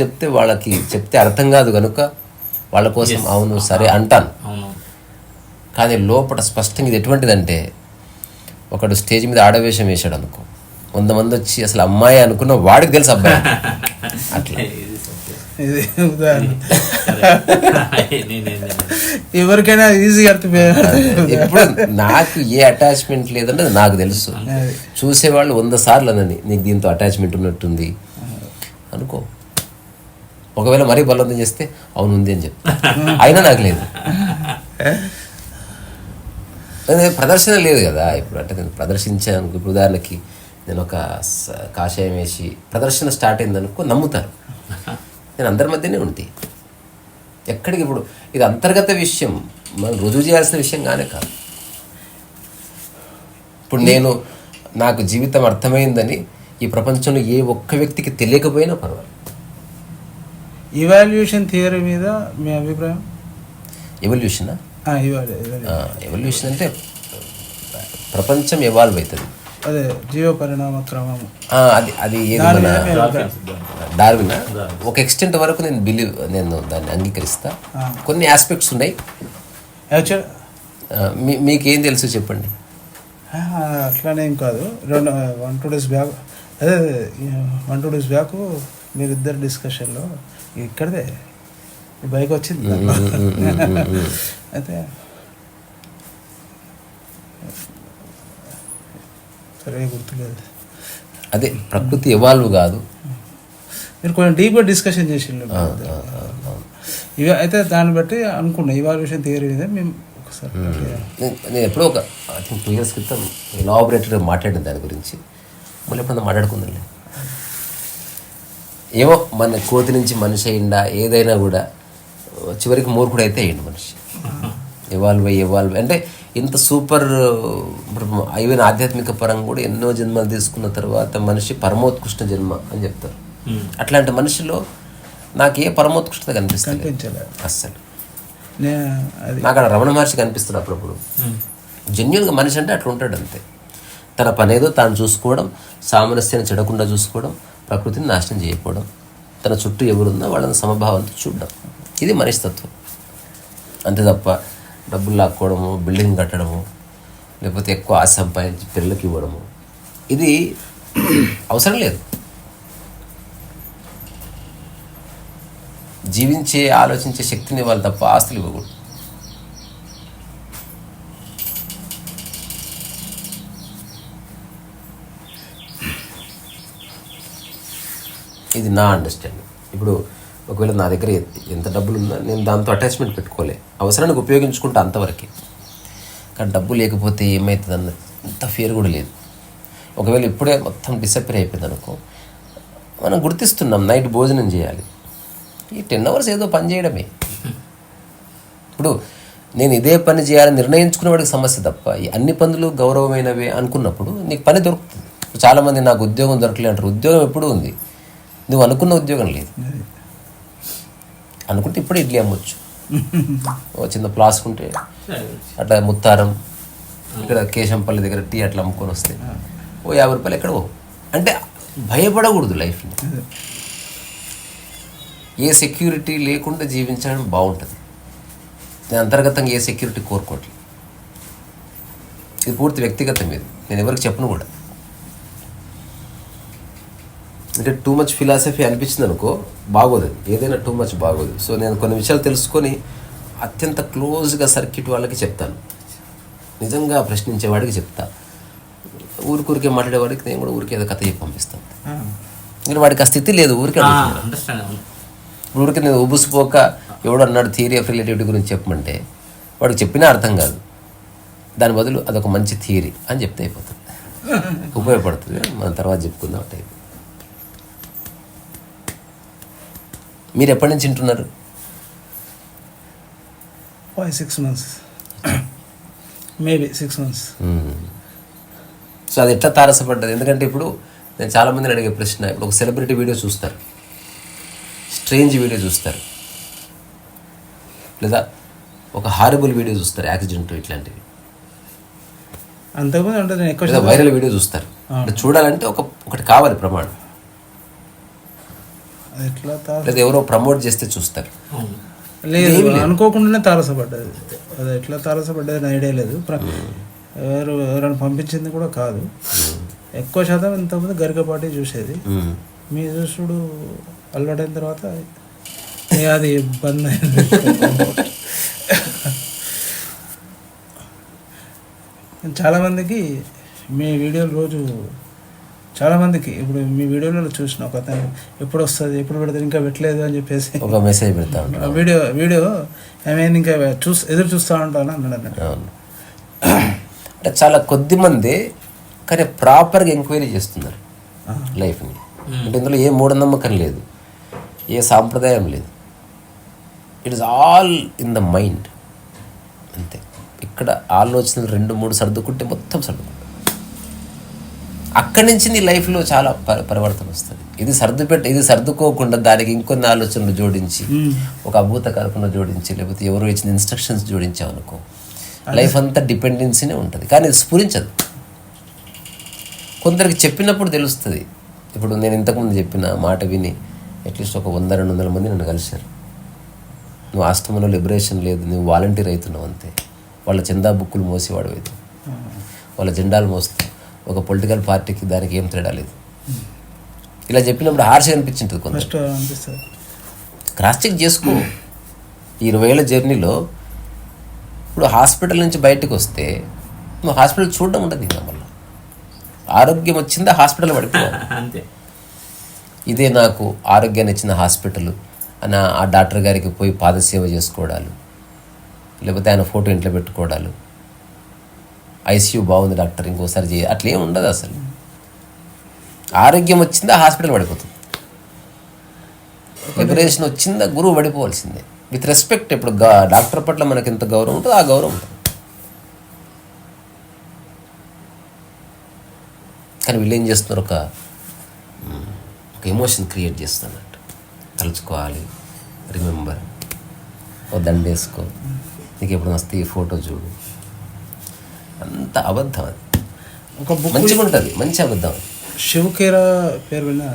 చెప్తే అర్థం కాదు కనుక వాళ్ళ కోసం అవును సరే అంటాను. కానీ లోపల స్పష్టంగా ఇది ఎటువంటిదంటే, ఒకడు స్టేజ్ మీద ఆడవేషం వేశాడు అనుకో, 100 మంది వచ్చి అసలు అమ్మాయి అనుకున్న వాడికి తెలుసు అబ్బాయి అట్లా. ఇది ఉదాహరణ ఎవరికైనా ఈజీగా ఎప్పుడు నాకు ఏ అటాచ్మెంట్ లేదంటే నాకు తెలుసు. చూసేవాళ్ళు 100 సార్లు అనని నీకు దీంతో అటాచ్మెంట్ ఉన్నట్టుంది అనుకో. ఒకవేళ మరీ బలవంతం చేస్తే అవును ఉంది అని చెప్తా, అయినా నాకు లేదు. ప్రదర్శన లేదు కదా ఇప్పుడు. అంటే నేను ప్రదర్శించాను. ఇప్పుడు ఉదాహరణకి నేను ఒక కాషాయం వేసి ప్రదర్శన స్టార్ట్ అయిందనుకో నమ్ముతారు. నేను అందరి మధ్యనే ఉంటే ఎక్కడికి ఇప్పుడు ఇది అంతర్గత విషయం, మనం రుజువు చేయాల్సిన విషయం కానే కాదు. ఇప్పుడు నాకు జీవితం అర్థమైందని ఈ ప్రపంచంలో ఏ ఒక్క వ్యక్తికి తెలియకపోయినా పర్వాలేదు. ఇవాల్యూషన్ థియరీ మీద మీ అభిప్రాయం? ఎవల్యూషనా? ఎవల్యూషన్ అంటే ప్రపంచం ఎవాల్వ్ అవుతుంది. అదే జీవ పరిణామ క్రమం. అది డార్విన్ ఒక ఎక్స్టెంట్ వరకు నేను దాన్ని అంగీకరిస్తా. కొన్ని ఆస్పెక్ట్స్ ఉన్నాయి. మీకేం తెలుసు చెప్పండి. అట్లానే ఏం కాదు. 1-2 days బ్యాక్ అదే 1-2 days బ్యాక్ మీరిద్దరు డిస్కషన్లో ఇక్కడదే బైక్ వచ్చింది అయితే సరే గుర్తులేదు. అదే ప్రకృతి ఎవాల్వ్ కాదు. మీరు కొంచెం డీప్గా డిస్కషన్ చేసిండు ఇవి. అయితే దాన్ని బట్టి అనుకున్నాం ఇవాల్యూషన్ థియరీ మీద మేము ఒక ఒకసారి నేను ఎప్పుడో ఒక ఐ థింక్ 2 years క్రితం ఎలాబొరేటర్గా మాట్లాడిన దాని గురించి మళ్ళీ ఎప్పుడన్నా మాట్లాడుకుందాంలే. ఏమో మన కోతి నుంచి మనిషి అయిందా ఏదైనా కూడా చివరికి మూర్ఖుడు అయితే అయ్యిండు మనిషి. ఎవాల్వ్ అంటే ఇంత సూపర్ ఈవెన్ ఆధ్యాత్మిక పరంగా కూడా ఎన్నో జన్మలు తీసుకున్న తర్వాత మనిషి పరమోత్కృష్ట జన్మ అని చెప్తారు. అట్లాంటి మనిషిలో నాకు ఏ పరమోత్కృష్టత కనిపిస్తుంది అస్సలు. నాకు అక్కడ రమణ మహర్షి కనిపిస్తుంది అప్పుడప్పుడు. జెన్యున్గా మనిషి అంటే అట్లా ఉంటాడు అంతే. తన పనేదో తాను చూసుకోవడం, సామరస్యాన్ని చెడకుండా చూసుకోవడం, ప్రకృతిని నాశనం చేయకపోవడం, తన చుట్టూ ఎవరున్నా వాళ్ళని సమభావంతో చూడడం, ఇది మనిషి తత్వం. అంతే తప్ప డబ్బులు లాక్కోవడము, బిల్డింగ్ కట్టడము, లేకపోతే ఎక్కువ ఆశ సంపాదించి పిల్లలకి ఇవ్వడము, ఇది అవసరం లేదు. జీవించే ఆలోచించే శక్తిని వాళ్ళు తప్ప ఆస్తులు ఇవ్వకూడదు. ఇది నా అండర్స్టాండింగ్. ఇప్పుడు ఒకవేళ నా దగ్గర ఎంత డబ్బులు ఉన్నా నేను దాంతో అటాచ్మెంట్ పెట్టుకోలే, అవసరానికి ఉపయోగించుకుంటా అంతవరకే. కానీ డబ్బు లేకపోతే ఏమవుతుంది అన్న అంత ఫియర్ కూడా లేదు. ఒకవేళ ఇప్పుడే మొత్తం డిసప్పేర్ అయిపోయింది అనుకో, మనం గుర్తిస్తున్నాం నైట్ భోజనం చేయాలి, ఈ 10 hours ఏదో పని చేయడమే. ఇప్పుడు నేను ఇదే పని చేయాలని నిర్ణయించుకునే వాడికి సమస్య తప్ప ఈ అన్ని పనులు గౌరవమైనవే అనుకున్నప్పుడు నీకు పని దొరుకుతుంది. చాలామంది నాకు ఉద్యోగం దొరకలే అంటారు. ఉద్యోగం ఎప్పుడూ ఉంది, నువ్వు అనుకున్న ఉద్యోగం లేదు. అనుకుంటే ఇప్పుడే ఇడ్లీ అమ్మొచ్చు, ఓ చిన్న ప్లాస్క్ ఉంటే అట్లా ముత్తారం ఇక్కడ కేశంపల్లి దగ్గర టీ అట్లా అమ్ముకొని వస్తే ఓ 50 రూపాయలు ఎక్కడ పో. అంటే భయపడకూడదు లైఫ్ని. ఏ సెక్యూరిటీ లేకుండా జీవించడం బాగుంటుంది. నేను అంతర్గతంగా ఏ సెక్యూరిటీ కోరుకోవట్లేదు. ఇది పూర్తి వ్యక్తిగతం మీద, నేను ఎవరికి చెప్పను కూడా. అంటే టూ మచ్ ఫిలాసఫీ అనిపించింది అనుకో బాగోదు, ఏదైనా టూ మచ్ బాగోదు. సో నేను కొన్ని విషయాలు తెలుసుకొని అత్యంత క్లోజ్గా సర్క్యూట్ వాళ్ళకి చెప్తాను, నిజంగా ప్రశ్నించేవాడికి చెప్తా. ఊరికే మాట్లాడేవాడికి నేను కూడా ఊరికే ఏదో కథ చెప్పి పంపిస్తాను. నేను వాడికి ఆ స్థితి లేదు, ఊరికే ఊరికి నేను ఉబుసిపోక ఎవడు అన్నాడు థియరీ ఆఫ్ రిలేటివిటీ గురించి చెప్పమంటే వాడికి చెప్పినా అర్థం కాదు. దాని బదులు అదొక మంచి థియరీ అని చెప్తే అయిపోతుంది, ఉపయోగపడుతుంది. మనం తర్వాత చెప్పుకుందాం అంటే. మీరు ఎప్పటి నుంచి వింటున్నారు? 5-6 months, మేబీ 6 months. సో అది ఎట్లా తారసపడ్డది? ఎందుకంటే ఇప్పుడు నేను చాలామందిని అడిగే ప్రశ్న, ఇప్పుడు ఒక సెలబ్రిటీ వీడియో చూస్తారు, స్ట్రేంజ్ వీడియో చూస్తారు, లేదా ఒక హారబుల్ వీడియో చూస్తారు, యాక్సిడెంట్ ఇట్లాంటివి, అంతకుముందు అంటే నేను ఎక్కువ వైరల్ వీడియో చూస్తారు. చూడాలంటే ఒకటి కావాలి ప్రమాణం, లేదా ఎవరో ప్రమోట్ చేస్తే చూస్తారు. లేదు అనుకోకుండానే తారసపడ్డది. అది ఎట్లా తారసపడ్డది అని ఐడియా లేదు. ఎవరైనా పంపించింది కూడా కాదు. ఎక్కువ శాతం ఇంతకుముందు గరికపాటి చూసేది. మీ చూసుడు అలవాటైన తర్వాత అది బంద్ అయింది. చాలామందికి మీ వీడియోలు రోజు చాలామందికి ఇప్పుడు మీ వీడియోలో చూసిన ఒక అతను ఎప్పుడు వస్తుంది ఎప్పుడు పెడతారు ఇంకా పెట్టలేదు అని చెప్పేసి ఒక మెసేజ్ పెడతా ఉంటాను. వీడియో ఏమైనా ఇంకా ఎదురు చూస్తూ ఉంటాను అన్నాడు. అంటే చాలా కొద్ది మంది కానీ ప్రాపర్గా ఎంక్వైరీ చేస్తున్నారు లైఫ్ని. అంటే ఇందులో ఏ మూఢనమ్మకం లేదు, ఏ సాంప్రదాయం లేదు. It is all in the mind అంతే. ఇక్కడ ఆలోచనలు 2-3 సర్దుకుంటే మొత్తం సర్దుకుంటాం. అక్కడి నుంచి నీ లైఫ్లో చాలా పరివర్తన వస్తుంది. ఇది సర్దుకోకుండా దానికి ఇంకొన్ని ఆలోచనలు జోడించి ఒక అభూత కల్పన జోడించి లేకపోతే ఎవరో ఇచ్చిన ఇన్స్ట్రక్షన్స్ జోడించామనుకో లైఫ్ అంతా డిపెండెన్సీనే ఉంటుంది. కానీ ఇది స్ఫురించదు. కొందరికి చెప్పినప్పుడు తెలుస్తుంది. ఇప్పుడు నేను ఇంతకుముందు చెప్పిన మాట విని అట్లీస్ట్ ఒక 100-200 మంది నన్ను కలిశారు. నువ్వు ఆశ్రమంలో లిబరేషన్ లేదు, నువ్వు వాలంటీర్ అవుతున్నావు అంతే. వాళ్ళ చందా బుక్కులు మోసేవాడు అయితే, వాళ్ళ జెండాలు మోస్తావు, ఒక పొలిటికల్ పార్టీకి దానికి ఏం తేడా లేదు. ఇలా చెప్పినప్పుడు హార్ష్గా అనిపించింటుంది కొంచెం. క్రాస్ చెక్ చేసుకో. ఈ 20 ఏళ్ళ జర్నీలో ఇప్పుడు హాస్పిటల్ నుంచి బయటకు వస్తే నువ్వు హాస్పిటల్ చూడడం ఉండదు. ఇంకా మళ్ళీ ఆరోగ్యం వచ్చిందా హాస్పిటల్ పడిపోవాలి అంతే. ఇదే నాకు ఆరోగ్యాన్ని ఇచ్చిన హాస్పిటల్ అని ఆ డాక్టర్ గారికి పోయి పాదసేవ చేసుకోవడాలు, లేకపోతే ఆయన ఫోటో ఇంట్లో పెట్టుకోవడాలు, ఐసీయూ బాగుంది డాక్టర్ ఇంకోసారి అట్లా ఏమి ఉండదు అసలు. ఆరోగ్యం వచ్చిందా హాస్పిటల్ పడిపోతుంది, లిబరేషన్ వచ్చిందా గురువు పడిపోవాల్సిందే. విత్ రెస్పెక్ట్, ఇప్పుడు డాక్టర్ పట్ల మనకి ఎంత గౌరవం ఉంటుందో ఆ గౌరవం ఉంటుంది. కానీ వీళ్ళు ఏం చేస్తున్నారు, ఒక ఎమోషన్ క్రియేట్ చేస్తున్నట్టు. తలుచుకోవాలి, రిమెంబర్, ఓ దండేసుకో, నీకు ఎప్పుడు వస్తే ఈ ఫోటో చూడు. అంత అబద్ధం అది. ఒక బుక్ మంచిగా ఉంటుంది, మంచి అబద్ధం అది. శివకేరా పేరు విన్నా,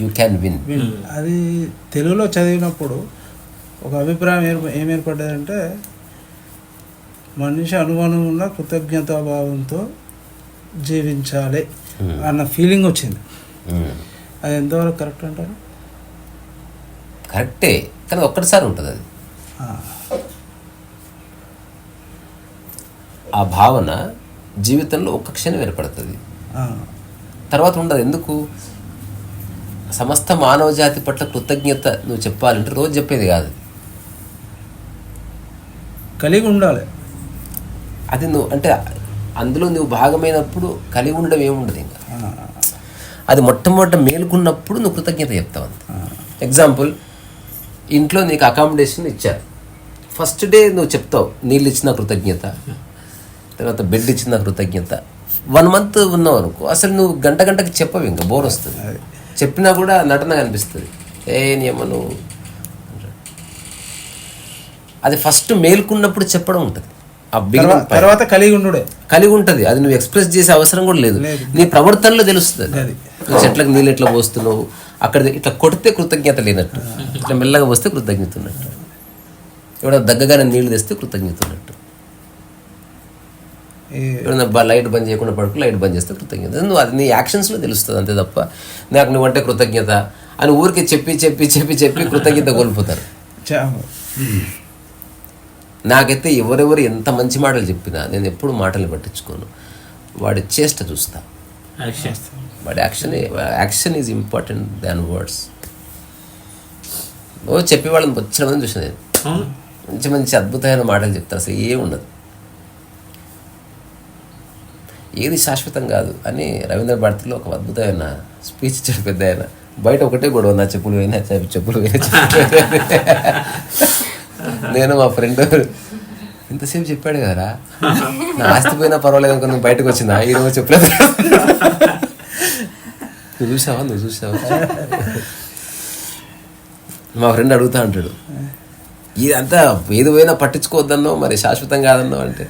యూ క్యాన్ విన్. అది తెలుగులో చదివినప్పుడు ఒక అభిప్రాయం ఏం ఏర్పడ్డదంటే, మనిషి అనుగుణంగా కృతజ్ఞతాభావంతో జీవించాలి అన్న ఫీలింగ్ వచ్చింది. అది ఎంతవరకు కరెక్ట్ అంటారు? కరెక్టే, కానీ ఒక్కటిసారి ఉంటుంది అది. ఆ భావన జీవితంలో ఒక్క క్షణం ఏర్పడుతుంది, తర్వాత ఉండదు. ఎందుకు? సమస్త మానవ జాతి పట్ల కృతజ్ఞత నువ్వు చెప్పాలంటే రోజు చెప్పేది కాదు, కలిగి ఉండాలి. అది నువ్వు అంటే అందులో నువ్వు భాగమైనప్పుడు కలిగి ఉండడం ఏముండదు. ఇంకా అది మొట్టమొదట మేలుకున్నప్పుడు నువ్వు కృతజ్ఞత చెప్తావు అంతే. ఎగ్జాంపుల్, ఇంట్లో నీకు అకామిడేషన్ ఇచ్చారు, ఫస్ట్ డే నువ్వు చెప్తావు నీళ్ళు ఇచ్చిన కృతజ్ఞత, తర్వాత బెడ్ ఇచ్చిన కృతజ్ఞత. 1 month ఉన్నావు అనుకో, అసలు నువ్వు గంటకి చెప్పవు, ఇంకా బోర్ వస్తుంది. చెప్పినా కూడా నటన కనిపిస్తుంది, ఏమను. అది ఫస్ట్ మేలుకున్నప్పుడు చెప్పడం ఉంటుంది. ఆ బిగినింగ్ తర్వాత కలిగి ఉంటుంది. అది నువ్వు ఎక్స్ప్రెస్ చేసే అవసరం కూడా లేదు, నీ ప్రవర్తనలో తెలుస్తుంది. నువ్వు చెట్లకు నీళ్ళు ఎట్లా పోస్తున్నావు, అక్కడ ఇట్లా కొడితే కృతజ్ఞత లేనట్టు, ఇట్లా మెల్లగా పోస్తే కృతజ్ఞత ఉన్నట్టు, ఎవడో దగ్గగానే నీళ్లు తెస్తే కృతజ్ఞత ఉన్నట్టు, ఎవరైనా లైట్ బంద్ చేయకుండా పడుకు లైట్ బంద్ చేస్తే కృతజ్ఞత. నువ్వు అది నీ యాక్షన్స్లో తెలుస్తుంది అంతే తప్ప నాకు నువ్వంటే కృతజ్ఞత అని ఊరికి చెప్పి కృతజ్ఞత కోల్పోతారు. నాకైతే ఎవరెవరు ఎంత మంచి మాటలు చెప్పినా నేను ఎప్పుడు మాటలు పట్టించుకోను, వాడి చేష్ట చూస్తా. వాడి action is important than words. చెప్పి వాళ్ళని వచ్చిన మంది చూసిన నేను మంచి అద్భుతమైన మాటలు చెప్తారు, అసలు ఏం ఉండదు, ఏది శాశ్వతం కాదు అని రవీంద్ర భారతిలో ఒక అద్భుతమైన స్పీచ్ ఇచ్చాడు పెద్ద ఆయన. బయట ఒకటే గొడవ, నా చెప్పులు పోయినా. నేను మా ఫ్రెండ్ ఇంతసేపు చెప్పాడు కదరా, నా ఆస్తి పోయినా పర్వాలేదు అనుకుని బయటకు వచ్చిందా, ఈరోజు చెప్పలేదు. నువ్వు చూసావా మా ఫ్రెండ్ అడుగుతా అంటాడు, ఇదంతా ఏది పోయినా పట్టించుకోవద్దన్నో మరి శాశ్వతం కాదన్నో అంటే,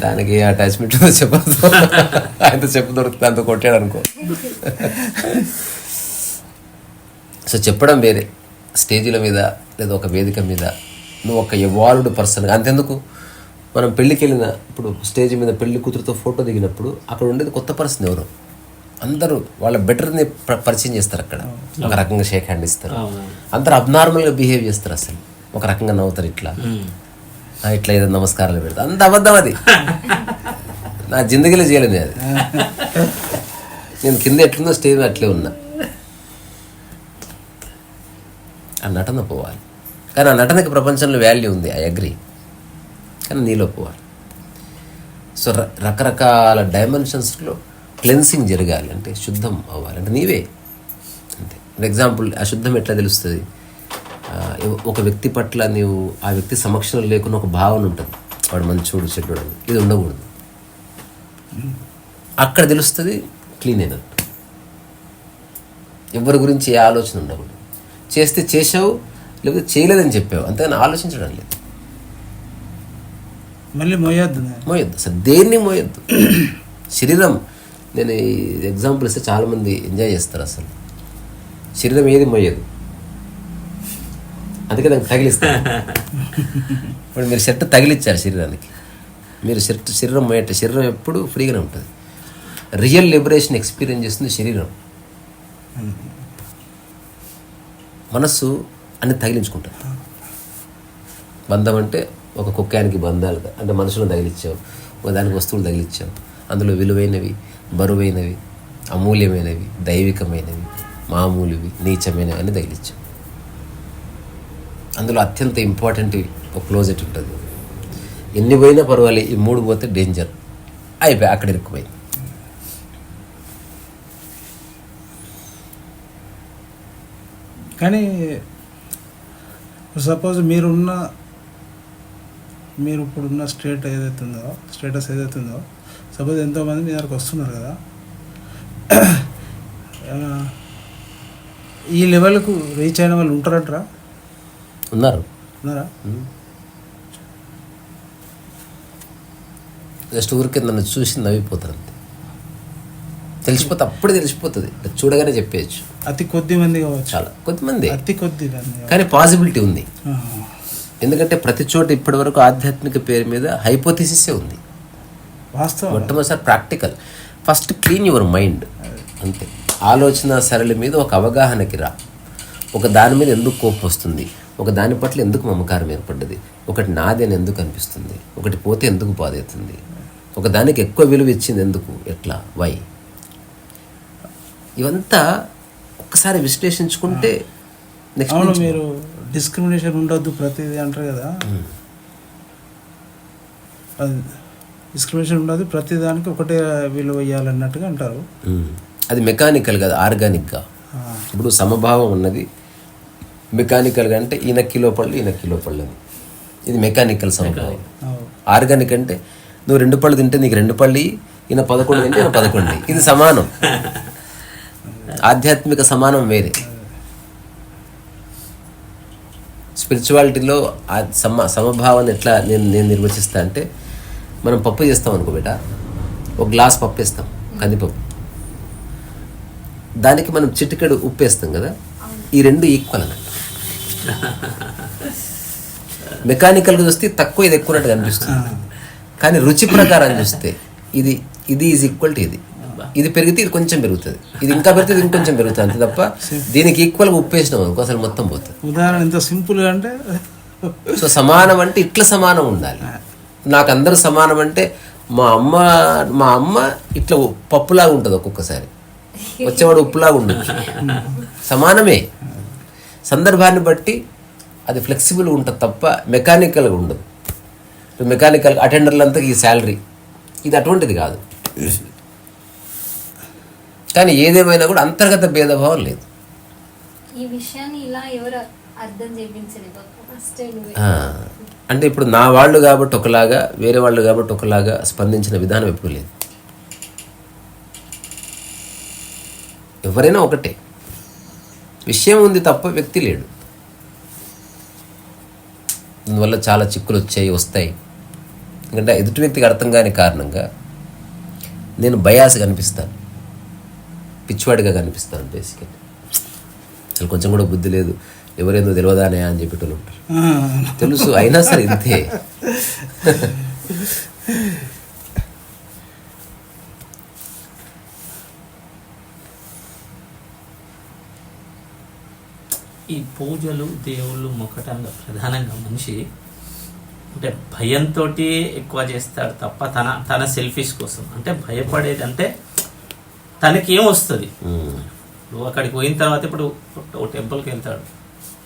దానికి అటాచ్మెంట్ చెప్పదు, ఆయనతో చెప్పు దొరుకుతుంది అంత కొట్టాడు అనుకో. సో చెప్పడం వేరే, స్టేజీల మీద లేదా ఒక వేదిక మీద నువ్వు ఒక ఎవాల్వ్డ్ పర్సన్. అంతెందుకు, మనం పెళ్ళికి వెళ్ళిన ఇప్పుడు స్టేజ్ మీద పెళ్లి కూతురుతో ఫోటో దిగినప్పుడు అక్కడ ఉండేది కొత్త పర్సన్ ఎవరు, అందరూ వాళ్ళ బెటర్ని పరిచయం చేస్తారు. అక్కడ ఒక రకంగా షేక్ హ్యాండ్ ఇస్తారు, అందరూ అబ్నార్మల్గా బిహేవ్ చేస్తారు, అసలు ఒక రకంగా నవ్వుతారు, ఇట్లా ఏదో నమస్కారాలు పెడతారు. అంత అబద్ధం అది, నా జిందగీలో చేయలేదు అది. నేను కింద ఎట్లుందో స్టేజ్ అట్లే ఉన్నా. ఆ నటన పోవాలి, కానీ ఆ నటనకి ప్రపంచంలో వాల్యూ ఉంది, ఐ అగ్రీ, కానీ నీలో పోవాలి. సో రకరకాల డైమెన్షన్స్లో క్లెన్సింగ్ జరగాలి, అంటే శుద్ధం అవ్వాలి, అంటే నీవే అంతే. ఫర్ ఎగ్జాంపుల్, ఆ శుద్ధం ఎట్లా తెలుస్తుంది? ఒక వ్యక్తి పట్ల నీవు ఆ వ్యక్తి సమక్షంలో లేకుండా ఒక భావన ఉంటుంది, వాడు మంచోడు చెడ్డోడు అని, ఇది ఉండకూడదు. అక్కడ తెలుస్తుంది క్లీన్ అయినట్టు. ఎవరి గురించి ఏ ఆలోచన ఉండకూడదు. చేస్తే చేసావు, లేకపోతే చేయలేదని చెప్పావు, అంతేగాని ఆలోచించడం లేదు. మళ్ళీ మోయొద్దు అసలు దేన్ని మోయొద్దు. శరీరం, నేను ఈ ఎగ్జాంపుల్ ఇస్తే చాలామంది ఎంజాయ్ చేస్తారు. అసలు శరీరం ఏది మోయదు, అందుకే దానికి తగిలిస్తారు. ఇప్పుడు మీరు షర్ట్ తగిలిచ్చారు శరీరానికి, మీరు శరీరం మోయట, శరీరం ఎప్పుడు ఫ్రీగానే ఉంటుంది. రియల్ లిబరేషన్ ఎక్స్పీరియన్స్ చేస్తుంది శరీరం. మనస్సు అన్ని తగిలించుకుంటుంది. బంధం అంటే ఒక కుక్కానికి బంధాలు, అంటే మనుషులను తగిలిచ్చావు, ఒక దానికి వస్తువులు తగిలిచ్చావు, అందులో విలువైనవి, బరువైనవి, అమూల్యమైనవి, దైవికమైనవి, మామూలువి, నీచమైనవి అని తగిలిచ్చావు. అందులో అత్యంత ఇంపార్టెంట్వి ఒక క్లోజెట్ ఉంటుంది. ఎన్ని పోయినా పర్వాలేదు, ఈ 3 పోతే డేంజర్, అయిపోయి అక్కడ ఇరుక్కుపోయింది. కానీ సపోజ్ మీరు ఇప్పుడున్న స్టేటస్ ఏదైతే ఉందో సపోజ్ ఎంతోమంది మీ దగ్గరకు వస్తున్నారు కదా, ఈ లెవెల్కు రీచ్ అయిన వాళ్ళు ఉంటారంటారా? ఉన్నారా? జస్ట్ ఊరికే నన్ను చూసి నవ్విపోతారు అంతే, తెలిసిపోతే అప్పుడే తెలిసిపోతుంది, చూడగానే చెప్పేయచ్చు. అతి కొద్ది మంది కావచ్చు, చాలా కొద్దిమంది, అతి కొద్ది మంది, కానీ పాసిబిలిటీ ఉంది. ఎందుకంటే ప్రతి చోట ఇప్పటి వరకు ఆధ్యాత్మిక పేరు మీద హైపోథిసిసే ఉంది. వాస్తవం మొట్టమొదటిసారి practical. First clean your mind అంతే. ఆలోచన సరళి మీద ఒక అవగాహనకి రా. ఒక దాని మీద ఎందుకు కోపం వస్తుంది, ఒక దాని పట్ల ఎందుకు మమకారం ఏర్పడ్డది, ఒకటి నాది అని ఎందుకు అనిపిస్తుంది, ఒకటి పోతే ఎందుకు బాధవుతుంది, ఒక దానికి ఎక్కువ విలువ ఇచ్చింది ఎందుకు, ఎట్లా, వై, ఇవంతా ఒక్కసారి విశ్లేషించుకుంటే నెక్స్ట్. అవును, మీరు డిస్క్రిమినేషన్ ఉండొద్దు ప్రతిదీ అంటారు కదా, అది డిస్క్రిమినేషన్ ఉండదు, ప్రతిదానికి ఒకటే విలువ ఇవ్వాలన్నట్టుగా అంటారు. అది మెకానికల్ కదా, ఆర్గానిక్గా. ఇప్పుడు సమభావం ఉన్నది మెకానికల్గా, అంటే ఈయన కిలో పళ్ళు ఈయన కిలో పళ్ళు అని, ఇది మెకానికల్ సమభావం. ఆర్గానిక్ అంటే నువ్వు 2 పళ్ళు తింటే నీకు 2 పళ్ళు, ఈయన 11 తింటే ఈయన 11, ఇది సమానం. ఆధ్యాత్మిక సమానం వేరే. స్పిరిచువాలిటీలో సమభావాన్ని ఎట్లా నేను నిర్వచిస్తా అంటే, మనం పప్పు చేస్తాం అనుకో బేట, ఒక గ్లాస్ పప్పు వేస్తాం, కందిపప్పు, దానికి మనం చిటికెడు ఉప్పు వేస్తాం కదా, ఈ 2 ఈక్వల్ అన్నట్టు. మెకానికల్గా చూస్తే తక్కువ ఇది ఎక్కువన్నట్టుగా అనిపిస్తుంది, కానీ రుచి ప్రకారం చూస్తే ఇది ఈజ్ ఈక్వల్ టు ఇది పెరిగితే ఇది కొంచెం పెరుగుతుంది, ఇది ఇంకా పెరిగితే ఇది ఇంకొంచెం పెరుగుతుంది, అంతే తప్ప దీనికి ఈక్వల్గా ఉప్పు వేసినాం అనుకో అసలు మొత్తం పోతుంది. ఉదాహరణ ఎంత సింపుల్గా అంటే, సో సమానం అంటే ఇట్లా సమానం ఉండాలి. నాకు అందరూ సమానం అంటే మా అమ్మ ఇట్లా పప్పులాగా ఉంటుంది, ఒక్కొక్కసారి వచ్చేవాడు ఉప్పులాగా ఉండదు. సమానమే, సందర్భాన్ని బట్టి అది ఫ్లెక్సిబుల్ ఉంటుంది తప్ప మెకానికల్గా ఉండదు. మెకానికల్ అటెండర్లంతా ఈ శాలరీ, ఇది అటువంటిది కాదు. కానీ ఏదేమైనా కూడా అంతర్గత భేదభావం లేదు. ఈ విషయాన్ని ఇలా ఎవరు అర్థం చేయించలేదు ఫస్ట్. అంటే ఇప్పుడు నా వాళ్ళు కాబట్టి ఒకలాగా, వేరే వాళ్ళు కాబట్టి ఒకలాగా స్పందించిన విధానం ఎప్పుడు లేదు. ఎవరైనా ఒకటే, విషయం ఉంది తప్ప వ్యక్తి లేడు. అందువల్ల చాలా చిక్కులు వస్తాయి. ఎందుకంటే ఎదుటి వ్యక్తికి అర్థం కాని కారణంగా నేను బయాస్ కనిపిస్తాను, పిచ్చివాడిగా కనిపిస్తాను. బేసికల్లీ అసలు కొంచెం కూడా బుద్ధి లేదు, ఎవరేందో తెలియదానే అని చెప్పేటోళ్ళు ఉంటారు, తెలుసు అయినా సరే ఇంతే. ఈ పూజలు దేవుళ్ళు మొక్కటంగా ప్రధానంగా మనిషి అంటే భయంతో ఎక్కువ చేస్తాడు తప్ప తన సెల్ఫిష్ కోసం, అంటే భయపడేది అంటే తనకి ఏమొస్తుంది. నువ్వు అక్కడికి పోయిన తర్వాత ఇప్పుడు టెంపుల్కి వెళ్తాడు,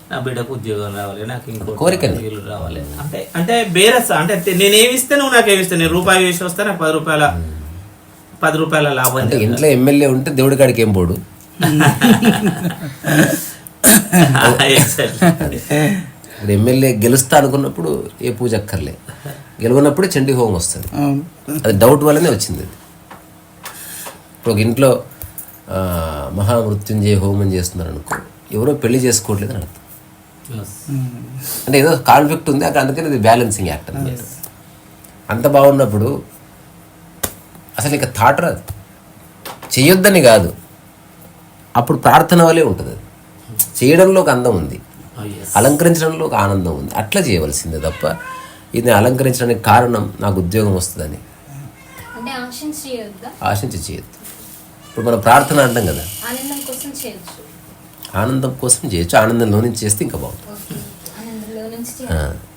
నా బిడ్డకు ఉద్యోగం రావాలి, నాకు ఇంకో కోరికలు రావాలి, అంటే బేరస్ అంటే నేనేమిస్తే నువ్వు నాకేమిస్తావు, నేను రూపాయి వేసి వస్తే నాకు 10 రూపాయల లాభం. అంటే ఇంట్లో ఎమ్మెల్యే ఉంటే దేవుడి కాడికి ఏం పోడు. ఇప్పుడు ఎమ్మెల్యే గెలుస్తా అనుకున్నప్పుడు ఏ పూజ అక్కర్లే, గెలవనప్పుడే చండీ హోమం వస్తుంది. అది డౌట్ వల్లనే వచ్చింది. ఇప్పుడు ఒక ఇంట్లో మహామృత్యుంజయ హోమం చేస్తున్నారు అనుకో, ఎవరో పెళ్లి చేసుకోవట్లేదు అని అర్థం. అంటే ఏదో కాన్ఫ్లిక్ట్ ఉంది అక్కడ, అందుకని ఇది బ్యాలెన్సింగ్ యాక్ట్ అన్నమాట. అంత బాగున్నప్పుడు అసలు ఇక థాట్ రాదు, చేయొద్దని కాదు, అప్పుడు ప్రార్థన వల్లే ఉంటుంది. అది చేయడంలో ఒక అందం ఉంది, అలంకరించడంలో ఒక ఆనందం ఉంది, అట్లా చేయవలసిందే తప్ప ఇది అలంకరించడానికి కారణం నాకు ఉద్యోగం వస్తుందని ఆశించి చేయొద్దు. ఇప్పుడు మనం ప్రార్థన అంటాం కదా, ఆనందం కోసం చేయొచ్చు, ఆనందంలో నుంచి చేస్తే ఇంకా బాగుంటుంది.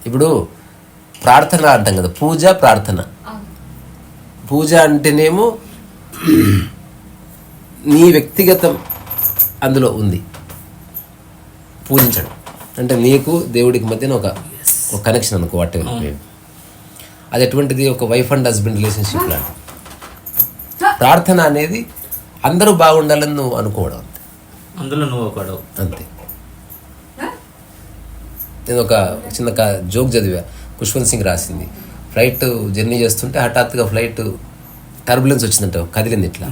ఇప్పుడు ప్రార్థన అంటాం కదా, పూజ ప్రార్థన. పూజ అంటేనేమో నీ వ్యక్తిగతం అందులో ఉంది, పూజించడం అంటే నీకు దేవుడికి మధ్యన ఒక ఒక కనెక్షన్ అనుకో వాట్ ఎవర్ అది ఎటువంటిది, ఒక వైఫ్ అండ్ హస్బెండ్ రిలేషన్షిప్ లాంటి. ప్రార్థన అనేది అందరూ బాగుండాలని నువ్వు అనుకోవడం అంతే, అందులో నువ్వు ఒకడు అంతే. నేను ఒక చిన్న జోక్ చదివా, ఖుష్వంత్ సింగ్ రాసింది. ఫ్లైట్ జర్నీ చేస్తుంటే హఠాత్తుగా ఫ్లైట్ టర్బులెన్స్ వచ్చిందంట, కదిలింది ఇట్లా.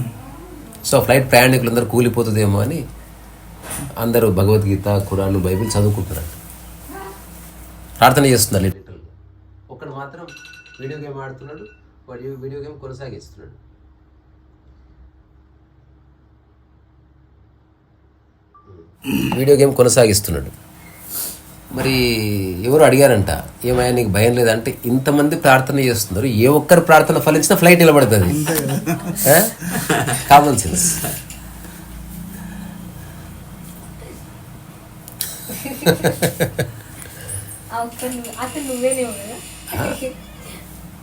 సో ఫ్లైట్ ప్రయాణికులందరూ కూలిపోతుందేమో అని అందరూ భగవద్గీత, ఖురాన్, బైబిల్ చదువుకుంటున్నారు, ప్రార్థన చేస్తున్నారు లిటరల్గా. ఒకడు మాత్రం వీడియో గేమ్ ఆడుతున్నాడు, వాడు వీడియో గేమ్ కొనసాగిస్తున్నాడు. వీడియో గేమ్ కొనసాగిస్తున్నాడు. మరి ఎవరు అడిగారంట, ఏమయ్యా నీకు భయం లేదంటే, ఇంతమంది ప్రార్థన చేస్తున్నారు, ఏ ఒక్కరు ప్రార్థన ఫలించినా ఫ్లైట్ నిలబడుతుంది. Common sense.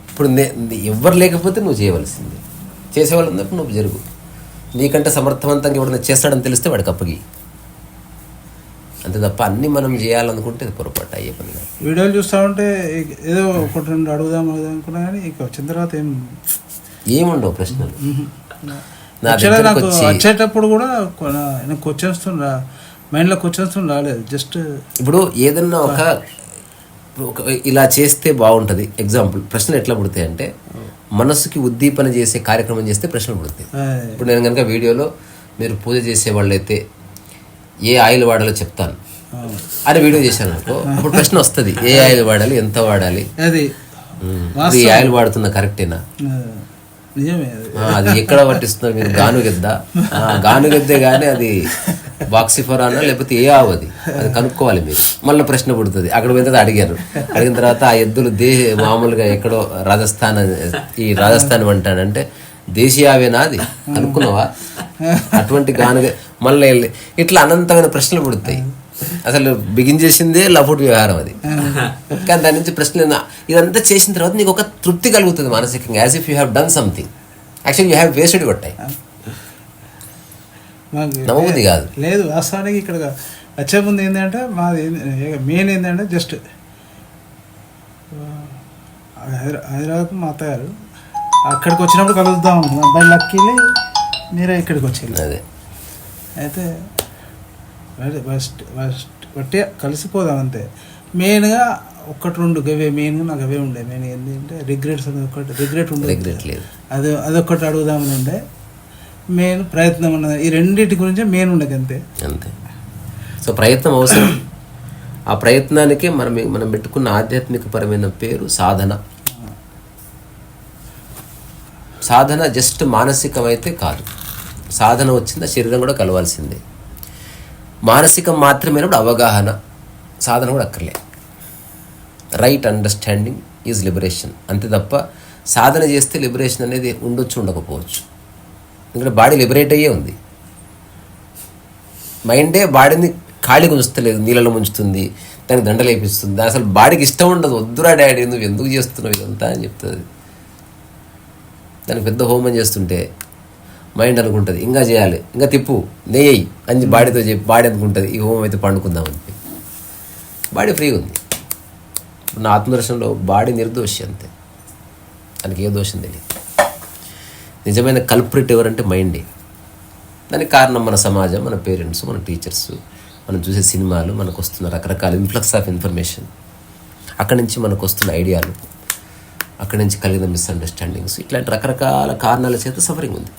ఇప్పుడు ఎవరు లేకపోతే నువ్వు చేయవలసింది, చేసేవాళ్ళు ఉన్నప్పుడు నువ్వు జరుగు. నీకంటే సమర్థవంతంగా ఎవడన్నా చేస్తాడని తెలిస్తే వాడికి అప్పగి, అంతే తప్ప అన్ని మనం చేయాలనుకుంటే పొరపాటు అయ్యే పని కాదు. వీడియోలు చూస్తూ ఉంటే ఏదో ఒకటి రెండు అడుగుదాం అనుకున్నా కానీ ఇక వచ్చిన తర్వాత ఏముండవు ప్రశ్నలు. నాకు వచ్చేటప్పుడు కూడా నాకు క్వశ్చన్స్ మైండ్లో క్వశ్చన్స్ రాలేదు. జస్ట్ ఇప్పుడు ఏదన్నా ఒక ఇలా చేస్తే బాగుంటుంది, ఎగ్జాంపుల్ ప్రశ్నలు ఎట్లా పుడతాయి అంటే, మనసుకి ఉద్దీపన చేసే కార్యక్రమం చేస్తే ప్రశ్నలు పుడతాయి. ఇప్పుడు నేను కనుక వీడియోలో మీరు పూజ చేసే వాళ్ళైతే ఏ ఆయిల్ వాడాలో చెప్తాను అని వీడియో చేశాను అనుకో, అప్పుడు ప్రశ్న వస్తుంది, ఏ ఆయిల్ వాడాలి, ఎంత వాడాలి, ఈ ఆయిల్ వాడుతున్న కరెక్టేనా, అది ఎక్కడ పట్టిస్తున్నారు మీరు, గానుగెద్దే కానీ అది బాక్సిఫరానా లేకపోతే ఏ ఆవది, అది కనుక్కోవాలి మీరు. మళ్ళీ ప్రశ్న పుడుతుంది, అక్కడ పోయిన అడిగారు, అడిగిన తర్వాత ఆ ఎద్దులు మామూలుగా ఎక్కడో ఈ రాజస్థాన్ అంటాడంటే దేశీయావేనా అది కనుక్కున్నావా, అటువంటి గానుగ మళ్ళీ ఇట్లా అనంతమైన ప్రశ్నలు పుడతాయి. అసలు బిగిన్ చేసిందే లఫుట్ వ్యవహారం అది. కానీ దాని నుంచి ప్రశ్నలు ఇదంతా చేసిన తర్వాత నీకు ఒక తృప్తి కలుగుతుంది మానసికంగా, as if you have done something. Actually you have wasted your time. నమ్మబుద్ధి కాదు. లేదు వాస్తవానికి ఇక్కడ వచ్చే ముందు ఏంటంటే మాది మెయిన్ ఏంటంటే జస్ట్ హైదరాబాద్ మా అత్తగారు అక్కడికి వచ్చినప్పుడు కలుద్దాం అనుకున్నాం. అబ్బాయి లక్కీలే మీరే ఇక్కడికి వచ్చేది. అదే అయితే బట్టి కలిసిపోదాం అంతే. మెయిన్గా ఒకటి రెండు గవే మెయిన్గా నాకు అవే ఉండే. మెయిన్ ఏంటంటే రిగ్రెట్స్ అనేది ఒకటి రిగ్రెట్ ఉండే, రిగ్రెట్ లేదు, అదొకటి అడుగుదామని ఉండే. మెయిన్ ప్రయత్నం ఉన్నది, ఈ రెండింటి గురించే మెయిన్ ఉండేది అంతే. సో ప్రయత్నం అవసరం. ఆ ప్రయత్నానికే మనం పెట్టుకున్న ఆధ్యాత్మిక పరమైన పేరు సాధన. సాధన జస్ట్ మానసికమైతే కాదు, సాధన వచ్చిందా శరీరం కూడా కలవాల్సిందే. మానసికం మాత్రమేనప్పుడు అవగాహన, సాధన కూడా అక్కర్లే. రైట్ అండర్స్టాండింగ్ ఈజ్ లిబరేషన్, అంతే తప్ప సాధన చేస్తే లిబరేషన్ అనేది ఉండొచ్చు ఉండకపోవచ్చు. ఎందుకంటే బాడీ లిబరేట్ అయ్యే ఉంది, మైండే బాడీని ఖాళీగా ఉంచుతలేదు, నీళ్ళలో ముంచుతుంది, దానికి దండలు వేపిస్తుంది. అసలు బాడీకి ఇష్టం ఉండదు, వద్దురా డాడీ నువ్వు ఎందుకు చేస్తున్నావు ఇదంతా అని చెప్తుంది. దానికి పెద్ద హోమం చేస్తుంటే మైండ్ అనుకుంటుంది ఇంకా చేయాలి, ఇంకా తిప్పు నెయ్యి అని బాడీతో చెప్పి బాడీ అనుకుంటుంది ఈ హోమం అయితే పండుకుందామని. బాడీ ఫ్రీగా ఉంది. నా ఆత్మదర్శనంలో బాడీ నిర్దోషి, అంతే, దానికి ఏ దోషం తెలియదు. నిజమైన కల్ప్రిట్ ఎవరంటే మైండే. దానికి కారణం మన సమాజం, మన పేరెంట్స్, మన టీచర్స్, మనం చూసే సినిమాలు, మనకు వస్తున్న రకరకాల ఇన్ఫ్లక్స్ ఆఫ్ ఇన్ఫర్మేషన్, అక్కడి నుంచి మనకు వస్తున్న ఐడియాలు, అక్కడి నుంచి కలిగిన మిస్అండర్స్టాండింగ్స్, ఇట్లాంటి రకరకాల కారణాల చేత సఫరింగ్ ఉంది.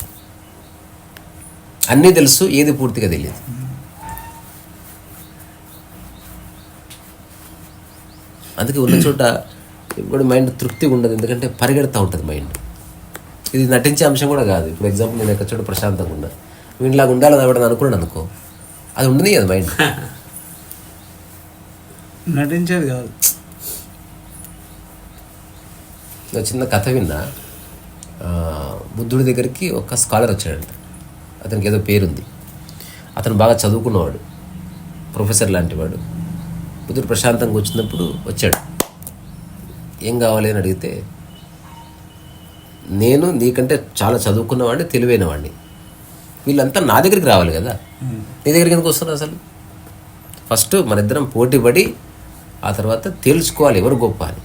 అన్నీ తెలుసు, ఏది పూర్తిగా తెలియదు. అందుకే ఉన్న చోట ఇప్పుడు మైండ్ తృప్తిగా ఉండదు, ఎందుకంటే పరిగెడతా ఉంటుంది మైండ్. ఇది నటించే అంశం కూడా కాదు. ఇప్పుడు ఎగ్జాంపుల్ నేను ఎక్కడ చోట ప్రశాంతంగా ఉన్నా, వీళ్ళలాగా ఉండాలని ఎవడని అనుకున్నాను అనుకో, అది ఉండదు కదా మైండ్, నటించేది కాదు. చిన్న కథ విన్నా, బుద్ధుడి దగ్గరికి ఒక స్కాలర్ వచ్చాడంట. అతనికి ఏదో పేరుంది, అతను బాగా చదువుకున్నవాడు, ప్రొఫెసర్ లాంటి వాడు. బుద్ధుడు ప్రశాంతంగా వచ్చినప్పుడు వచ్చాడు, ఏం కావాలి అని అడిగితే, నేను నీకంటే చాలా చదువుకున్నవాడిని, తెలివైన వాడిని, వీళ్ళంతా నా దగ్గరికి రావాలి కదా, నీ దగ్గరికి ఎందుకు వస్తున్నారు అసలు? ఫస్ట్ మన ఇద్దరం పోటీ పడి ఆ తర్వాత తేల్చుకోవాలి ఎవరు గొప్ప అని.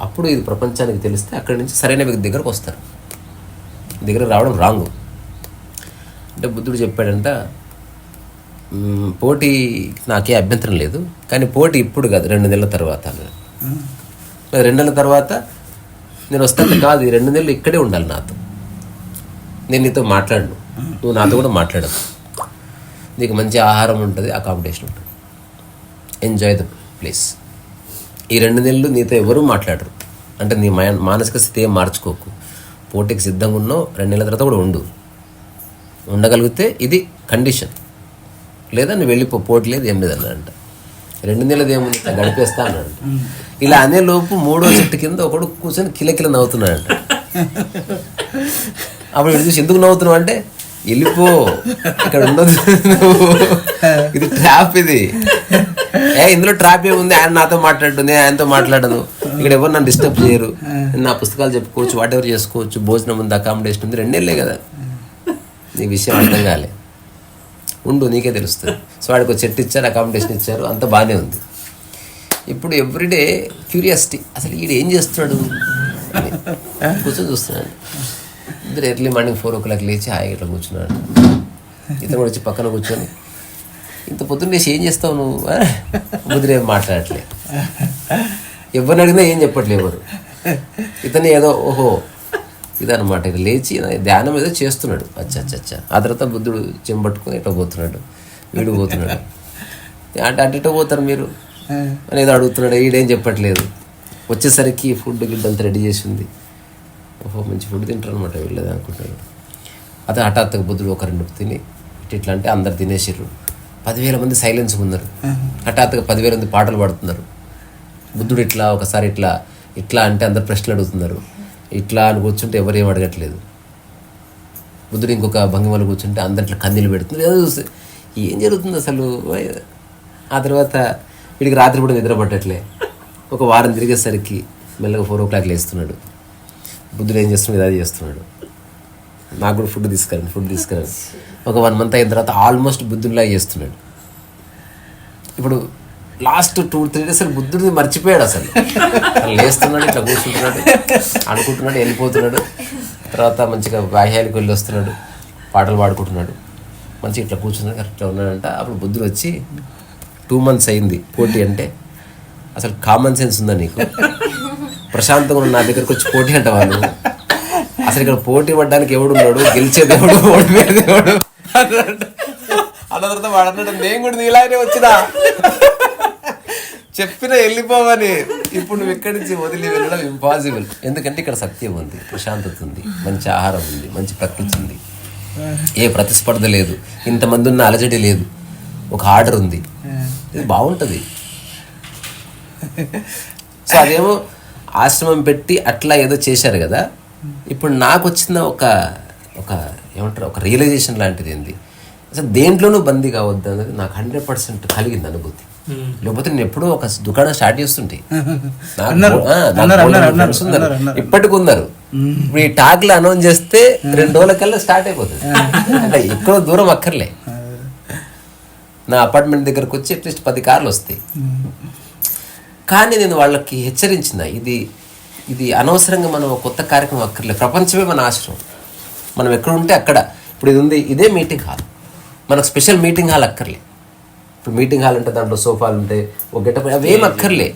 అప్పుడు ఇది ప్రపంచానికి తెలిస్తే అక్కడి నుంచి సరైన వ్యక్తి దగ్గరకు వస్తారు. దగ్గర రావడం రాంగు. అంటే బుద్ధుడు చెప్పాడంట, పోటీ నాకే అభ్యంతరం లేదు, కానీ పోటీ ఇప్పుడు కాదు, 2 నెలల తర్వాత. 2 నెలల తర్వాత నేను వస్తాను కాదు, ఈ 2 నెలలు ఇక్కడే ఉండాలి నాతో. నేను నీతో మాట్లాడను, నువ్వు నాతో కూడా మాట్లాడదు. నీకు మంచి ఆహారం ఉంటుంది, అకామిడేషన్ ఉంటుంది, ఎంజాయ్ ద ప్లేస్. ఈ 2 నెలలు నీతో ఎవరూ మాట్లాడరు. అంటే నీ మానసిక స్థితి ఏం మార్చుకోకు. పోటీకి సిద్ధంగా ఉన్నావు, 2 నెలల తర్వాత కూడా ఉండగలిగితే ఇది కండిషన్. లేదా నువ్వు వెళ్ళిపో, పోటీ లేదు ఏం లేదు అన్నాడంట. 2 నెలలు ఏముంది గడిపేస్తా అన్నాడు. ఇలా అనే లోపు 3వ చెట్టు కింద ఒకడు కూర్చొని కిలకిల నవ్వుతున్నాడంట. అప్పుడు వీడు చూసి ఎందుకు నవ్వుతున్నావు అంటే, వెళ్ళిపో ఇక్కడ ఉండదు, ఇది ట్రాప్, ఇది ఇందులో ట్రాప్ ఏముంది, ఆయన నాతో మాట్లాడు, నేను ఆయనతో మాట్లాడను, ఇక్కడ ఎవరు నన్ను డిస్టర్బ్ చేయరు, నా పుస్తకాలు చెప్పుకోవచ్చు, వాట్ ఎవరు చేసుకోవచ్చు, భోజనం ఉంది, అకామిడేషన్ ఉంది, 2 నెలలే కదా, నీ విషయం అర్థం కాలే, ఉండు నీకే తెలుస్తుంది. సో వాడికి ఒక చెట్టు ఇచ్చారు, అకామిడేషన్ ఇచ్చారు, అంత బాగానే ఉంది. ఇప్పుడు ఎవ్రీడే క్యూరియాసిటీ, అసలు ఈడు ఏం చేస్తున్నాడు అని కూర్చొని చూస్తున్నాడు. ఇద్దరు ఎర్లీ మార్నింగ్ 4 o'clock లేచి హాయిగా ఇట్లా కూర్చున్నాడు. ఇతను కూడా వచ్చి పక్కన కూర్చొని, ఇంత పొద్దున్న లేచి ఏం చేస్తావు నువ్వు, ముద్రేం మాట్లాడట్లే, ఎవరిని అడిగినా ఏం చెప్పట్లే ఎవరు. ఇతను ఏదో ఓహో ఇదనమాట, ఇది లేచి ధ్యానం ఏదో చేస్తున్నాడు. అచ్చా. ఆ తర్వాత బుద్ధుడు చెంబట్టుకుని ఇట్లా పోతున్నాడు, వీడు పోతున్నాడు. అంటే అటు పోతారు మీరు అని ఏదో అడుగుతున్నాడు, వీడేం చెప్పట్లేదు. వచ్చేసరికి ఫుడ్ గిడ్డంతా రెడీ చేసి ఉంది. ఓహో మంచి ఫుడ్ తింటారు అనమాట వీళ్ళది అనుకుంటాడు. అతను హఠాత్తుగా బుద్ధుడు 1-2 తిని ఇట్లా అంటే అందరు తినేసారు. 10,000 మంది సైలెన్స్గా ఉన్నారు. హఠాత్తుగా 10,000 మంది పాటలు పాడుతున్నారు. బుద్ధుడు ఇట్లా ఒకసారి ఇట్లా అంటే అందరు ప్రశ్నలు అడుగుతున్నారు. ఇట్లా అని కూర్చుంటే ఎవరు ఏం అడగట్లేదు. బుద్ధుడు ఇంకొక భంగిమలు కూర్చుంటే అందరు ఇట్లా కన్నీళ్ళు పెడుతున్నారు. ఏదో చూస్తే ఏం జరుగుతుంది అసలు. ఆ తర్వాత వీడికి రాత్రి కూడా నిద్ర పట్టట్లే. ఒక వారం తిరిగేసరికి మెల్లగా 4 o'clock లేస్తున్నాడు. బుద్ధుడు ఏం చేస్తున్నాడు, ఇదే చేస్తున్నాడు. నాకు కూడా ఫుడ్ తీసుకురండి. ఒక 1 month అయిన తర్వాత ఆల్మోస్ట్ బుద్ధుడిలా చేస్తున్నాడు. ఇప్పుడు లాస్ట్ 2-3 days అసలు బుద్ధుడిని మర్చిపోయాడు. అసలు లేస్తున్నాడు, ఇట్లా కూర్చుంటున్నాడు, అనుకుంటున్నాడు, వెళ్ళిపోతున్నాడు. తర్వాత మంచిగా బాహ్యాలకు వెళ్ళి వస్తున్నాడు, పాటలు పాడుకుంటున్నాడు, మంచిగా ఇట్లా కూర్చున్నాడు, కరెక్ట్గా ఉన్నాడంట. అప్పుడు బుద్ధుడు వచ్చి 2 months అయింది పోటీ అంటే, అసలు కామన్ సెన్స్ ఉందా నీకు? ప్రశాంతంగా ఉన్న నా దగ్గరకు వచ్చి పోటీ అంటే వాళ్ళు అసలు ఇక్కడ పోటీ పడ్డానికి ఎవడున్నాడు, గెలిచేది ఎవడు, ఓడిపోయేది ఎవడు అన్న తర్వాత వాడు అన్నాడు, నేను కూడా నీలానే వచ్చినా చెప్పినా వెళ్ళిపోవని. ఇప్పుడు నువ్వు ఇక్కడి నుంచి వదిలి వెళ్ళడం ఇంపాసిబుల్. ఎందుకంటే ఇక్కడ సత్యం ఉంది, ప్రశాంతత ఉంది, మంచి ఆహారం ఉంది, మంచి ప్రకృతి ఉంది, ఏ ప్రతిస్పర్ధ లేదు, ఇంతమంది ఉన్న అలజడి లేదు, ఒక ఆర్డర్ ఉంది. ఇది బాగుంటుంది. సో అదేమో ఆశ్రమం పెట్టి అట్లా ఏదో చేశారు కదా. ఇప్పుడు నాకు వచ్చిన ఒక ఏమంటారు, ఒక రియలైజేషన్ లాంటిది ఏంది, అసలు దేంట్లోనూ బందీ కావద్దు అనేది నాకు 100% కలిగింది అనుభూతి. లేకపోతే నేను ఎప్పుడో ఒక దుకాణం స్టార్ట్ చేస్తుంటే ఇప్పటికి ఉన్నారు. ఇప్పుడు ఈ టాక్లు అనౌన్స్ చేస్తే 2 రోజులకల్లా స్టార్ట్ అయిపోతుంది. అంటే ఎక్కడో దూరం అక్కర్లే, నా అపార్ట్మెంట్ దగ్గరకు వచ్చి అట్లీస్ట్ 10 కార్లు వస్తాయి. కానీ నేను వాళ్ళకి హెచ్చరించిన, ఇది అనవసరంగా మనం కొత్త కార్యక్రమం అక్కర్లేదు. ప్రపంచమే మన ఆశ్రమం, మనం ఎక్కడ ఉంటే అక్కడ. ఇప్పుడు ఇది ఉంది, ఇదే మీటింగ్ హాల్, మనకు స్పెషల్ మీటింగ్ హాల్ అక్కర్లే. ఇప్పుడు మీటింగ్ హాల్ అంటే దాంట్లో సోఫాలు ఉంటాయి, ఒక గెటప్, అవేం అక్కర్లే.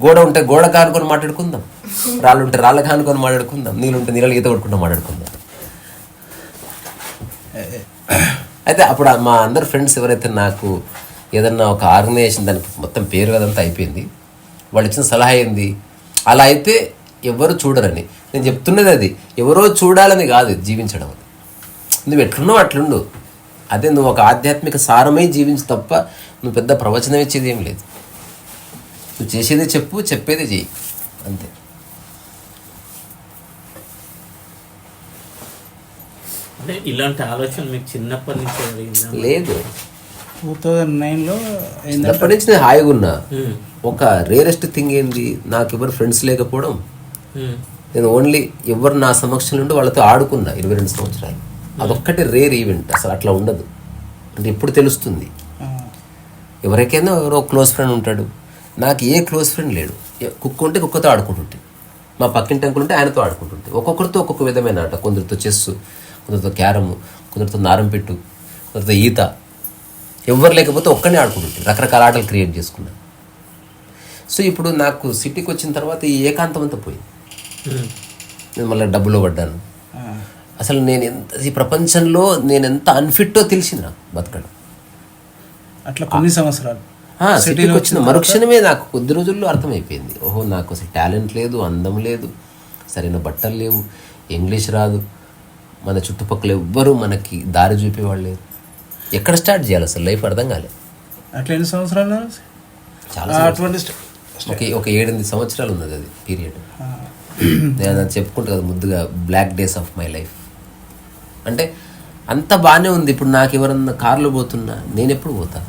గోడ ఉంటే గోడ కానుకొని మాట్లాడుకుందాం, రాళ్ళు ఉంటే రాళ్ళ కానుకొని మాట్లాడుకుందాం, నీళ్ళు ఉంటే నీళ్ళు ఈత కొట్టుకుంటూ మాట్లాడుకుందాం. అయితే అప్పుడు మా అందరు ఫ్రెండ్స్ ఎవరైతే నాకు ఏదన్నా ఒక ఆర్గనైజేషన్, దానికి మొత్తం పేరు అదంతా అయిపోయింది, వాళ్ళు ఇచ్చిన సలహా ఏంది, అలా అయితే ఎవరు చూడరని. నేను చెప్తున్నది అది ఎవరో చూడాలని కాదు, జీవించడం. అది నువ్వు ఎట్లున్నావు అట్లుండు, అదే నువ్వు ఒక ఆధ్యాత్మిక సారమై జీవించు తప్ప నువ్వు పెద్ద ప్రవచనం ఇచ్చేది ఏం లేదు. నువ్వు చేసేదే చెప్పు, చెప్పేదే చెయ్యి, అంతే. అంటే ఇలాంటి ఆలోచన మీకు చిన్నప్పటి నుంచి లేదు? 2009లో చిన్నప్పటి నుంచి నేను హాయిగా ఉన్నా. ఒక రేరెస్ట్ థింగ్ ఏంది, నాకు ఎవరు ఫ్రెండ్స్ లేకపోవడం. నేను ఓన్లీ ఎవరు నా సమక్షంలో ఉండి వాళ్ళతో ఆడుకున్నా 22 సంవత్సరాలు. అదొక్కటి రేర్ ఈవెంట్. అసలు అట్లా ఉండదు. అంటే ఇప్పుడు తెలుస్తుంది ఎవరికైనా ఎవరో క్లోజ్ ఫ్రెండ్ ఉంటాడు. నాకు ఏ క్లోజ్ ఫ్రెండ్ లేడు. కుక్క ఉంటే కుక్కతో ఆడుకుంటుంటే, మా పక్కింటి అంకులు ఉంటే ఆయనతో ఆడుకుంటుంటే, ఒక్కొక్కరితో ఒక్కొక్క విధమైన ఆట. కొందరితో చెస్, కొందరితో క్యారము, కొందరితో నారం పెట్టు, కొందరితో ఈత. ఎవరు లేకపోతే ఒక్కనే ఆడుకుంటుంటే రకరకాల ఆటలు క్రియేట్ చేసుకున్నాను. సో ఇప్పుడు నాకు సిటీకి వచ్చిన తర్వాత ఈ ఏకాంతం అంతా పోయింది. నేను మళ్ళీ డబ్బులో పడ్డాను. అసలు ఈ ప్రపంచంలో నేను ఎంత అన్ఫిట్టో తెలిసింది నాకు బతకడం. అట్లా కొన్ని సంవత్సరాలు సిటీకి వచ్చిన మరుక్షణమే నాకు కొద్ది రోజుల్లో అర్థమైపోయింది. ఓహో, నాకు అసలు టాలెంట్ లేదు, అందం లేదు, సరైన బట్టలు లేవు, ఇంగ్లీష్ రాదు, మన చుట్టుపక్కల ఎవ్వరూ మనకి దారి చూపేవాళ్ళు లేరు. ఎక్కడ స్టార్ట్ చేయాలి అసలు లైఫ్ అర్థం కాలేదు. అట్లా ఎన్ని సంవత్సరాలు? చాలా ఒక 7-8 సంవత్సరాలు ఉన్నది అది పీరియడ్. నేను అది చెప్పుకుంటా కదా ముద్దుగా, black days of my life. అంటే అంత బాగానే ఉంది. ఇప్పుడు నాకు ఎవరన్నా కార్లో పోతున్నా నేను ఎప్పుడు పోతా?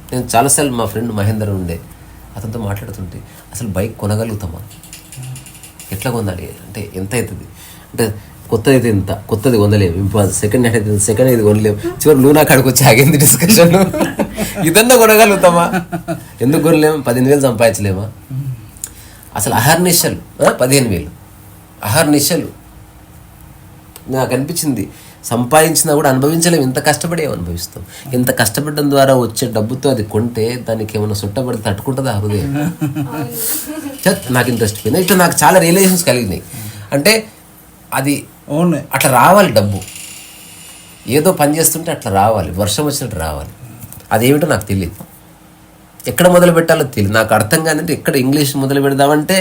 నేను చాలాసార్లు మా ఫ్రెండ్ మహేందర్ ఉండే, అతనితో మాట్లాడుతుంటే అసలు బైక్ కొనగలుగుతామా, ఎట్లా కొనాలి అంటే ఎంత అవుతుంది అంటే, కొత్తది అయితే ఇంత, కొత్తది కొనలేము, ఇంపాజ్, సెకండ్ హ్యాండ్ అయితే సెకండ్ ఇది కొనలేము. చివరి లూనా కాడికి వచ్చి ఆగింది డిస్కషన్. ఇదన్నా కొనగలుగుతామా? ఎందుకు కొనలేము? 15,000 సంపాదించలేమా? అసలు అహర్నిశలు 15,000 అహర్నిశలు. నాకు అనిపించింది సంపాదించినా కూడా అనుభవించలేము, ఇంత కష్టపడి అనుభవిస్తాం. ఇంత కష్టపడడం ద్వారా వచ్చే డబ్బుతో అది కొంటే దానికి ఏమైనా సుట్టబడి తట్టుకుంటుందా హృదయం? నాకు ఇంట్రెస్ట్ పోయింది. ఇట్లా నాకు చాలా రియలైజేషన్స్ కలిగినాయి. అంటే అది అట్లా రావాలి, డబ్బు ఏదో పని చేస్తుంటే అట్లా రావాలి, వర్షం వచ్చినట్టు రావాలి. అదేమిటో నాకు తెలియదు, ఎక్కడ మొదలు పెట్టాలో తెలియదు. నాకు అర్థం కాదంటే ఎక్కడ ఇంగ్లీష్ మొదలు పెడదామంటే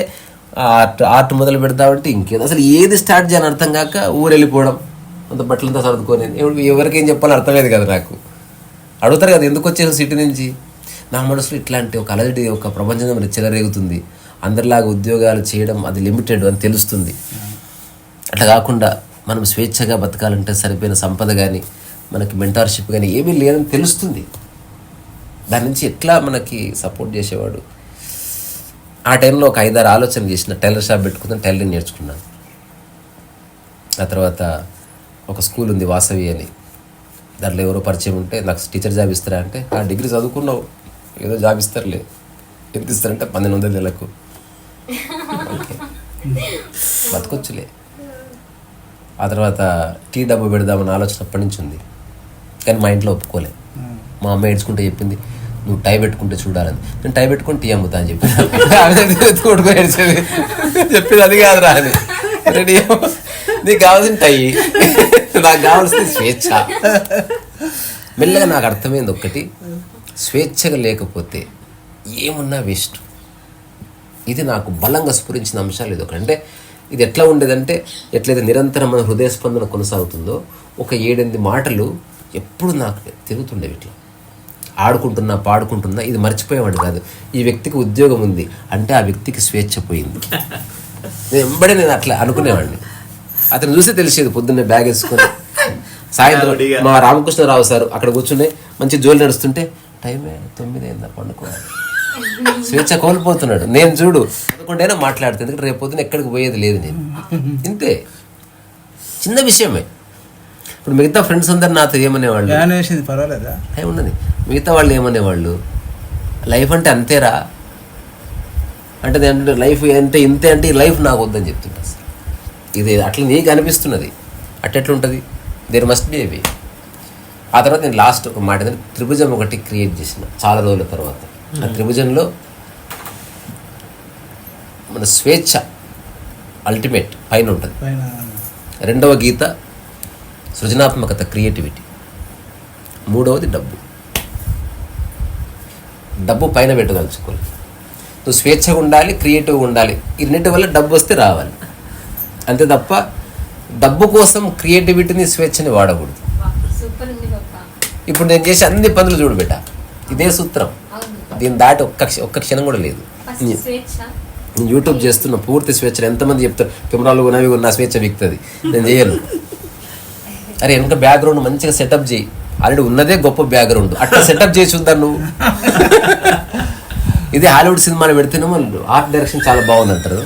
ఆర్ట్ మొదలు పెడదామంటే ఇంకేదో, అసలు ఏది స్టార్ట్ చేయాలని అర్థం కాక ఊరు వెళ్ళిపోవడం, అంత బట్టలంతా సర్దుకొని ఎవరికేం చెప్పాలో అర్థమయ్యేది కదా నాకు. అడుగుతారు కదా ఎందుకు వచ్చేసి సిటీ నుంచి. నా మనసులో ఇట్లాంటి ఒక అలజడి, ఒక ప్రపంచం మరి చెలరేగుతుంది, అందరిలాగా ఉద్యోగాలు చేయడం అది లిమిటెడ్ అని తెలుస్తుంది. అట్లా కాకుండా మనం స్వేచ్ఛగా బతకాలంటే సరిపోయిన సంపద కానీ మనకి మెంటార్షిప్ కానీ ఏమీ లేదని తెలుస్తుంది. దాని నుంచి ఎట్లా మనకి సపోర్ట్ చేసేవాడు. ఆ టైంలో ఒక 5-6 ఆలోచన చేసిన. టైలర్ షాప్ పెట్టుకుని టైలరింగ్ నేర్చుకున్నాను. ఆ తర్వాత ఒక స్కూల్ ఉంది వాసవి అని, దాంట్లో ఎవరో పరిచయం ఉంటే నాకు టీచర్ జాబ్ ఇస్తారా అంటే, ఆ డిగ్రీ చదువుకున్నావు ఏదో జాబ్ ఇస్తారులే, ఎంత ఇస్తారంటే 1,500 నెలకు, ఓకే బతకొచ్చులే. ఆ తర్వాత టీ డబ్బు పెడదామని ఆలోచన అప్పటి నుంచి ఉంది, కానీ మా ఇంట్లో ఒప్పుకోలే. మా అమ్మ ఏడ్చుకుంటే చెప్పింది, నువ్వు టై పెట్టుకుంటే చూడాలని. నేను టై పెట్టుకుని టీ అమ్ముతా అని చెప్పి ఏడ్చేది. చెప్పింది అది కాదురా అని. రెడీ నీకు కావాల్సిన టై, నాకు కావాల్సింది స్వేచ్ఛ. మెల్లగా నాకు అర్థమైంది ఒక్కటి, స్వేచ్ఛగా లేకపోతే ఏమున్నా వేస్ట్. ఇది నాకు బలంగా స్ఫురించిన అంశాలు ఇది ఒకటి. అంటే ఇది ఎట్లా ఉండేదంటే, ఎట్లయితే నిరంతరం మన హృదయ స్పందన కొనసాగుతుందో, ఒక 7-8 మాటలు ఎప్పుడు నాకు తిరుగుతుండేవి. ఇట్లా ఆడుకుంటున్నా పాడుకుంటున్నా ఇది మర్చిపోయేవాడు కాదు. ఈ వ్యక్తికి ఉద్యోగం ఉంది అంటే ఆ వ్యక్తికి స్వేచ్ఛ పోయింది. నేను అట్లా అనుకునేవాడిని. అతను చూస్తే తెలిసేది. పొద్దున్నే బ్యాగ్ వేసుకొని సాయంత్రం మా రామకృష్ణరావు సార్ అక్కడ కూర్చునే మంచి జోలు నడుస్తుంటే, టైమే 9 అయిందా పండుకోవాలి, స్వేచ్ఛ కోల్పోతున్నాడు. నేను చూడు అనుకుంటేనే మాట్లాడుతాను, ఎందుకంటే రేపు పొద్దున ఎక్కడికి పోయేది లేదు నేను. ఇంతే, చిన్న విషయమే. ఇప్పుడు మిగతా ఫ్రెండ్స్ అందరు నాతో ఏమనేవాళ్ళు, పర్వాలేదా ఏమున్నది, మిగతా వాళ్ళు ఏమనేవాళ్ళు, లైఫ్ అంటే అంతేరా అంటే, లైఫ్ అంటే ఇంతే అంటే ఈ లైఫ్ నాకు వద్దని చెప్తుంటా. ఇది అట్లా నీకు అనిపిస్తున్నది, అట్టెట్లుంటుంది, దేర్ మస్ట్ బి ఏవి. ఆ తర్వాత నేను లాస్ట్ ఒక మాట ఏంటంటే, త్రిభుజం ఒకటి క్రియేట్ చేసిన చాలా రోజుల తర్వాత. ఆ త్రిభుజంలో మన స్వేచ్ఛ అల్టిమేట్ పైన ఉంటుంది. రెండవ గీత సృజనాత్మకత, క్రియేటివిటీ. మూడవది డబ్బు. డబ్బు పైన పెట్టదలుచుకోవాలి. నువ్వు స్వేచ్ఛగా ఉండాలి, క్రియేటివ్గా ఉండాలి. ఈ రెండింటి వల్ల డబ్బు వస్తే రావాలి, అంతే తప్ప డబ్బు కోసం క్రియేటివిటీని స్వేచ్ఛని వాడకూడదు. ఇప్పుడు నేను చేసే అన్ని పనులు చూడు బేట, ఇదే సూత్రం. దీన్ని దాటి ఒక్క క్షణం కూడా లేదు. నేను యూట్యూబ్ చేస్తున్న పూర్తి స్వేచ్ఛ. ఎంతమంది చెప్తారు కెమెరాలు ఉన్నవి ఉన్న స్వేచ్ఛ విక్తుంది, నేను చేయను. అరే వెనక బ్యాక్గ్రౌండ్ మంచిగా సెటప్ చేయి, ఆల్రెడీ ఉన్నదే గొప్ప బ్యాక్గ్రౌండ్, అట్లా సెటప్ చేసి చూద్దాం నువ్వు. ఇది హాలీవుడ్ సినిమాలు పెడితేనేమో ఆర్ట్ డైరెక్షన్ చాలా బాగుంది అంటారు.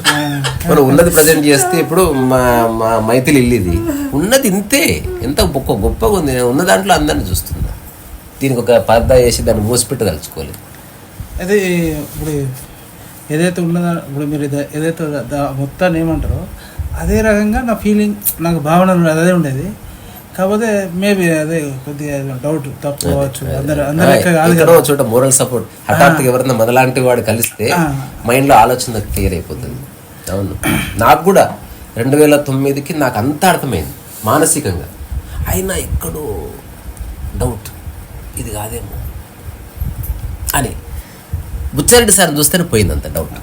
మనం ఉన్నది ప్రజెంట్ చేస్తే, ఇప్పుడు మా మైథిలి ఇల్లు ఇది ఉన్నది ఇంతే, ఎంత గొప్పగా ఉంది. ఉన్న దాంట్లో అందరిని చూస్తున్నా. దీనికి ఒక పరదా వేసి దాన్ని మోసిపెట్టి తలుచుకోలేదు. అయితే ఇప్పుడు ఏదైతే ఉన్నదో ఇప్పుడు మీరు ఏదైతే మొత్తాన్ని ఏమంటారో అదే రకంగా నా ఫీలింగ్, నాకు భావన అదే ఉండేది. కాకపోతే మేబీ అదే కొద్దిగా డౌట్ తప్పు కావచ్చు. ఎక్కడో చోట మోరల్ సపోర్ట్ హఠాత్తుగా ఎవరైనా మనలాంటి వాడు కలిస్తే మైండ్లో ఆలోచన క్లియర్ అయిపోతుంది. అవును, నాకు కూడా 2009కి నాకు అంతా అర్థమైంది మానసికంగా. అయినా ఎక్కడో డౌట్, ఇది కాదేమో అని. బుచ్చారెడ్డి సార్ని చూస్తేనే పోయింది అంత డౌట్.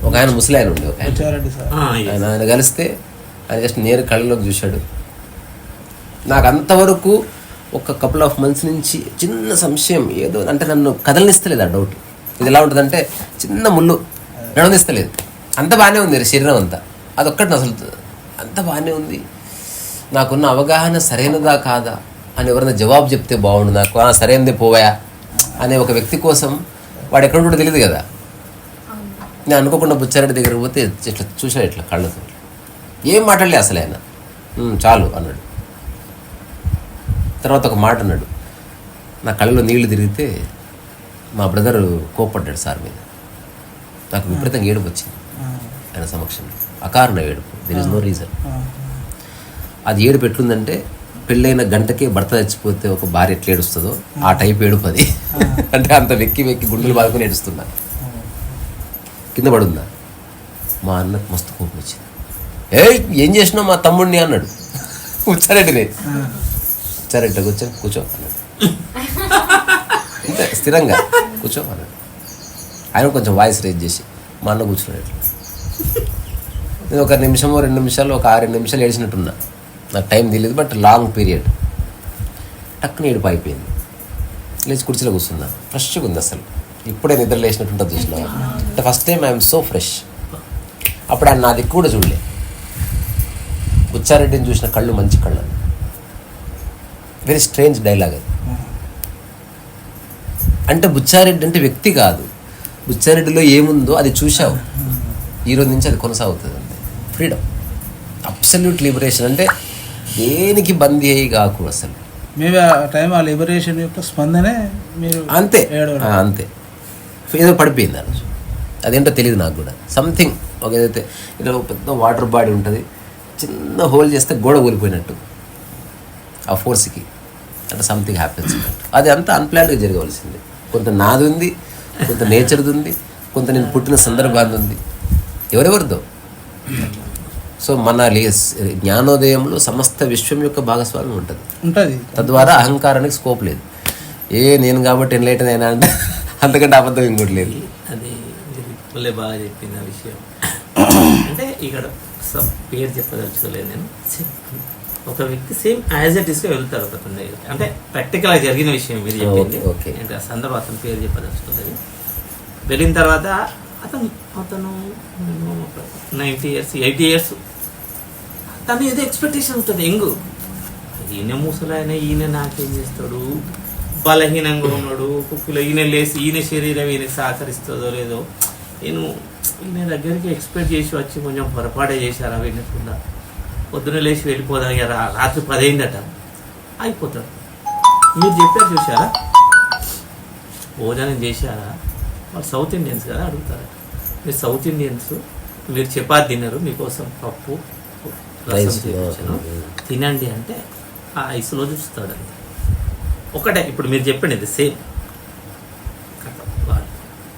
ఒక ఆయన ముసలి ఆయన ఉండే, ఒక ఆయన కలిస్తే ఆయన జస్ట్ నేరు కళ్ళలోకి చూశాడు. నాకు అంతవరకు ఒక కపుల్ ఆఫ్ మంత్స్ నుంచి చిన్న సంశయం ఏదో అంటే నన్ను కదలనిస్తలేదు ఆ డౌట్. ఇది ఎలా ఉంటుందంటే చిన్న ముళ్ళు నడవనిస్తలేదు. అంత బాగానే ఉంది శరీరం అంతా, అదొక్కటి అసలు అంత బాగానే ఉంది. నాకున్న అవగాహన సరైనదా కాదా అని ఎవరైనా జవాబు చెప్తే బాగుండు. నాకు సరైనదే పోవా అనే ఒక వ్యక్తి కోసం వాడు ఎక్కడ ఉంటుందో తెలియదు కదా. నేను అనుకోకుండా బుచ్చారెడ్డి దగ్గర పోతే ఇట్లా చూశాడు, ఇట్లా కళ్ళతో ఏం మాట్లాడలే అసలు. ఆయన చాలు అన్నాడు. తర్వాత ఒక మాట అన్నాడు, నా కళ్ళలో నీళ్లు తిరిగితే మా బ్రదర్ కోప్పడ్డాడు సార్ మీద. నాకు విపరీతంగా ఏడుపు వచ్చింది ఆయన సమక్షంలో, అకారణ ఏడుపు, దెర్ ఇస్ నో రీజన్. అది ఏడుపు ఎట్లుందంటే పెళ్ళైన గంటకే భర్త చచ్చిపోతే ఒక భార్య ఎట్లా ఏడుస్తుందో ఆ టైప్ ఏడుపు అది. అంటే అంత వెక్కి వెక్కి గుండెలు బాదుకొని ఏడుస్తున్నా. కింద పడుందా. మా అన్నకు మస్తు కోపం వచ్చింది. ఏం చేసినావు మా తమ్ముడిని అన్నాడు. ఉచ్చారెడ్డిని ఉచ్చారెడ్డి కూర్చో అన్నాడు. అంతే స్థిరంగా కూర్చో అన్నాడు. ఆయన కొంచెం వాయిస్ రేజ్ చేసి మా అన్న కూర్చున్నాడు. ఇట్లా నేను ఒక నిమిషమో 2 నిమిషాలు ఒక 6 నిమిషాలు ఏడిచినట్టున్నా. నాకు టైం తెలియదు, బట్ లాంగ్ పీరియడ్. టక్కున ఏడుపు అయిపోయింది. లేచి కుర్చీలో కూర్చున్నా. ఫ్రెష్గా ఉంది అసలు, ఇప్పుడే నిద్ర లేచినట్టుంటుంది చూసినా. అంటే first time I'm so fresh. అప్పుడు ఆయన నా దిక్కు కూడా చూడలే. బుచ్చారెడ్డిని చూసిన కళ్ళు మంచి కళ్ళు. వెరీ స్ట్రేంజ్ డైలాగ్ అది. అంటే బుచ్చారెడ్డి అంటే వ్యక్తి కాదు, బుచ్చారెడ్డిలో ఏముందో అది చూసావు, ఈరోజు నుంచి అది కొనసాగుతుంది. అంతే ఫ్రీడమ్, అబ్సల్యూట్ లిబరేషన్. అంటే దేనికి బందీ అయ్యి కాకు అసలు. మేబీ ఆ టైం ఆ లిబరేషన్ యొక్క స్పందనే మీరు అంతే అంతే ఏదో పడిపోయింది ఆ రోజు. అదేంటో తెలియదు నాకు కూడా. సంథింగ్ ఒక ఏదైతే ఇలా పెద్ద వాటర్ బాడీ ఉంటుంది, చిన్న హోల్ చేస్తే గోడ కూలిపోయినట్టు ఆ ఫోర్స్కి. అంటే సంథింగ్ హ్యాపెన్స్ అన్నట్టు. అది అంతా అన్ప్లాన్డ్గా జరగవలసింది. కొంత నాది ఉంది, కొంత నేచర్ది ఉంది, కొంత నేను పుట్టిన సందర్భాన్ని ఉంది, ఎవరెవరిదో. సో మన జ్ఞానోదయంలో సమస్త విశ్వం యొక్క భాగస్వామ్యం ఉంటుంది. తద్వారా అహంకారానికి స్కోప్ లేదు. నేను కాబట్టి ఎన్లైటన్ అయినా అంటే అంతకంటే అబద్ధం ఇంకోటి లేదు. అది బాగా చెప్పింది ఆ విషయం. అంటే ఇక్కడ పేరు చెప్పదలుచుకోలేదు నేను. ఒక వ్యక్తి సేమ్ యాజ్ ఇట్ ఈస్గా వెళ్తారు ఒక అతని దగ్గరికి. అంటే ప్రాక్టికల్గా జరిగిన విషయం మీరు చెప్పింది. అంటే సందర్భం అతను పేరు చెప్పదలుచుకోలేదు. వెళ్ళిన తర్వాత అతను 90 years 80 years తను ఏదో ఎక్స్పెక్టేషన్ ఉంటుంది. ఎంగు ఈయన ముసలాయన, ఈయన నాకేం చేస్తాడు, బలహీనంగా ఉన్నాడు, కుక్కులో ఈయన లేసి ఈయన శరీరం ఈయనకి సహకరిస్తుందో లేదో, నేను ఈయన దగ్గరికి ఎక్స్పెక్ట్ చేసి వచ్చి కొంచెం పొరపాటే చేశారా వినకుండా, పొద్దున లేచి వెళ్ళిపోదా, రాత్రి 10 అయిందట, అయిపోతాడు. మీరు చెప్పారు చూసారా, భోజనం చేశారా, వాళ్ళు సౌత్ ఇండియన్స్ కదా అడుగుతారు. మీరు సౌత్ ఇండియన్స్, మీరు చపాతి తిన్నారు, మీకోసం పప్పు రసం చేయించాను తినండి అంటే ఆ ఐసులో చూస్తాడు. అది ఒకటే. ఇప్పుడు మీరు చెప్పండి ఇది సేమ్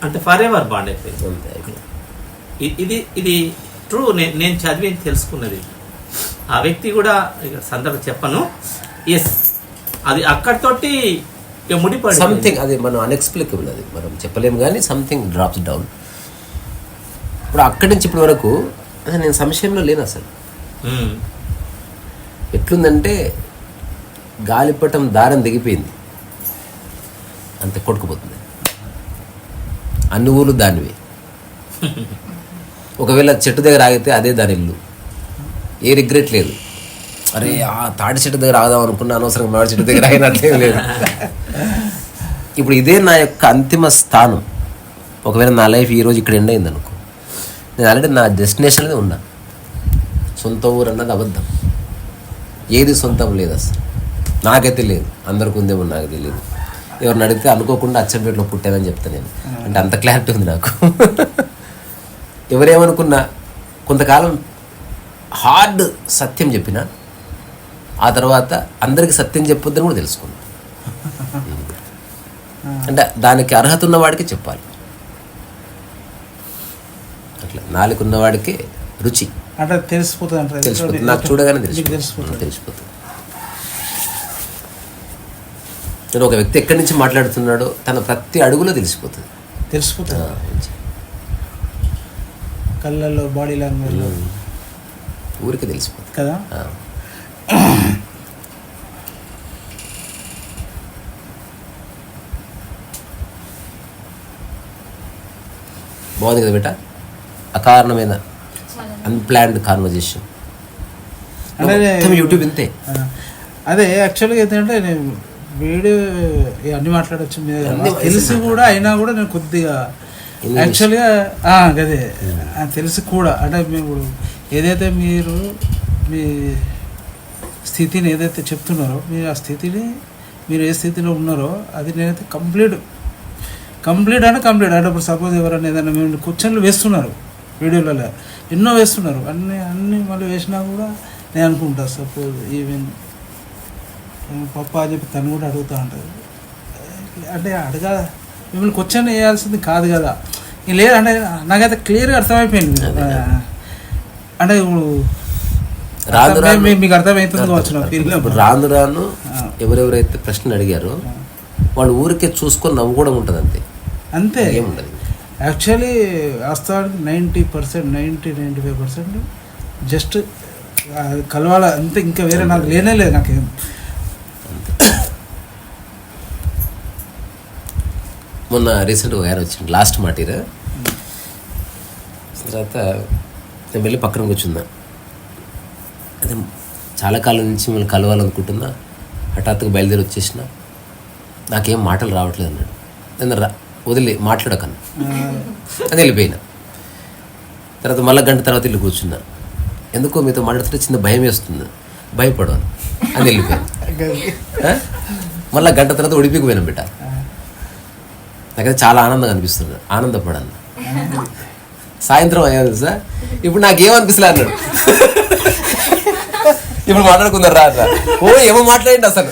అంటే ఫర్ ఎవర్ బాండ్ అయిపోయింది. ఇది ట్రూ. నేను చదివి తెలుసుకున్నది. ఆ వ్యక్తి కూడా సందర్భం చెప్పను. ఎస్, అది అక్కడితోటి ముడిపడి సంథింగ్, అది మనం అన్ఎక్స్ప్లికబుల్, అది మనం చెప్పలేము. కానీ సంథింగ్ డ్రాప్స్ డౌన్. ఇప్పుడు అక్కడి నుంచి ఇప్పటి వరకు నేను సంశయంలో లేను అసలు. ఎట్లుందంటే గాలిపటం దారం దిగిపోయింది, అంతే కొట్టుకుపోతుంది. అన్ని ఊళ్ళు దానివి. ఒకవేళ చెట్టు దగ్గర ఆగితే అదే దాని ఇల్లు, ఏ రిగ్రెట్ లేదు. అరే ఆ తాటి చెట్టు దగ్గర ఆగదాం అనుకున్నా, అనవసరంగా మామిడి చెట్టు దగ్గర ఆగినట్లేం లేదు. ఇప్పుడు ఇదే నా యొక్క అంతిమ స్థానం. ఒకవేళ నా లైఫ్ ఈరోజు ఇక్కడ ఎండ్ అయింది అనుకో, నేను ఆల్రెడీ నా డెస్టినేషన్లో ఉన్నా. సొంత ఊరు అన్నది అబద్ధం, ఏది సొంతం లేదు అసలు. నాకైతే లేదు, అందరికి ఉందేమో నాకు తెలియదు. ఎవరిని అడిగితే అనుకోకుండా అచ్చంపేటలో పుట్టానని చెప్తాను నేను, అంటే అంత క్లారిటీ ఉంది నాకు. ఎవరేమనుకున్నా కొంతకాలం హార్డ్ సత్యం చెప్పిన ఆ తర్వాత అందరికి సత్యం చెప్పొద్దని కూడా తెలుసుకున్నాను. అంటే దానికి అర్హత ఉన్నవాడికి చెప్పాలి, అట్లా నాలుగు ఉన్నవాడికి రుచి అంటే తెలిసిపోతుంది. తెలిసిపోతుంది, నాకు చూడగానే తెలిసిపోతుంది. నేను ఒక వ్యక్తి ఎక్కడి నుంచి మాట్లాడుతున్నాడో తన ప్రతి అడుగులో తెలిసిపోతుంది. కళ్ళల్లో, బాడీ లాంగ్వేజ్లో ఊరికి తెలిసిపోతుంది కదా. బాగుంది కదా బేట, అకారణమైన అన్ప్లాన్డ్ కాన్వర్జేషన్. యూట్యూబ్ ఇంతే. అదే యాక్చువల్గా ఏంటంటే నేను వీడియో అన్నీ మాట్లాడచ్చు తెలిసి కూడా అయినా కూడా నేను కొద్దిగా యాక్చువల్గా అదే తెలిసి కూడా అంటే మేము ఏదైతే మీరు మీ స్థితిని ఏదైతే చెప్తున్నారో మీరు ఆ స్థితిని మీరు ఏ స్థితిలో ఉన్నారో అది నేనైతే కంప్లీట్ అంటే ఇప్పుడు సపోజ్ ఎవరైనా ఏదైనా మేము క్వశ్చన్లు వేస్తున్నారు వీడియోలలో ఎన్నో వేస్తున్నారు, అన్నీ మళ్ళీ వేసినా కూడా నేను అనుకుంటా సపోజ్ ఈవెన్ పప్ప అని చెప్పి తను కూడా అడుగుతూ ఉంటుంది. అంటే మిమ్మల్ని క్వశ్చన్ వేయాల్సింది కాదు కదా లేదంటే నాకైతే క్లియర్గా అర్థమైపోయింది. అంటే ఇప్పుడు మీకు అర్థమవుతుంది కావచ్చు. రాను రాను ఎవరెవరైతే ప్రశ్నలు అడిగారో వాళ్ళు ఊరికే చూసుకొని నవ్వుకోవడం ఉంటుంది, అంతే ఏముండదు. యాక్చువల్లీ వాస్తవానికి 90% జస్ట్ కలవాల అంతే, ఇంకా వేరే నాకు లేనే లేదు నాకేం. మొన్న రీసెంట్గా ఆయన వచ్చింది లాస్ట్ మాటీర తర్వాత నేను వెళ్ళి పక్కన కూర్చున్నా. అదే చాలా కాలం నుంచి మిమ్మల్ని కలవాలనుకుంటున్నా, హఠాత్తుగా బయలుదేరి వచ్చేసిన, నాకేం మాటలు రావట్లేదు అన్నాడు. నేను వదిలే మాట్లాడకన్నా అని వెళ్ళిపోయినా. తర్వాత మళ్ళీ గంట తర్వాత వెళ్ళి కూర్చున్నా. ఎందుకో మీతో మాట్లాడుతుంటే చిన్న భయం వేస్తుంది, భయపడను అని వెళ్ళిపోయాను. మళ్ళీ గంట తర్వాత ఉడిపికి పోయినా బిడ్డ. నాకైతే చాలా ఆనందంగా అనిపిస్తుంది, ఆనందపడాను. సాయంత్రం అయ్యాను సార్, ఇప్పుడు నాకేమనిపిస్తలే అన్నాడు. ఇప్పుడు మాట్లాడుకుందాం రా. ఓ ఏమో మాట్లాడండి అసలు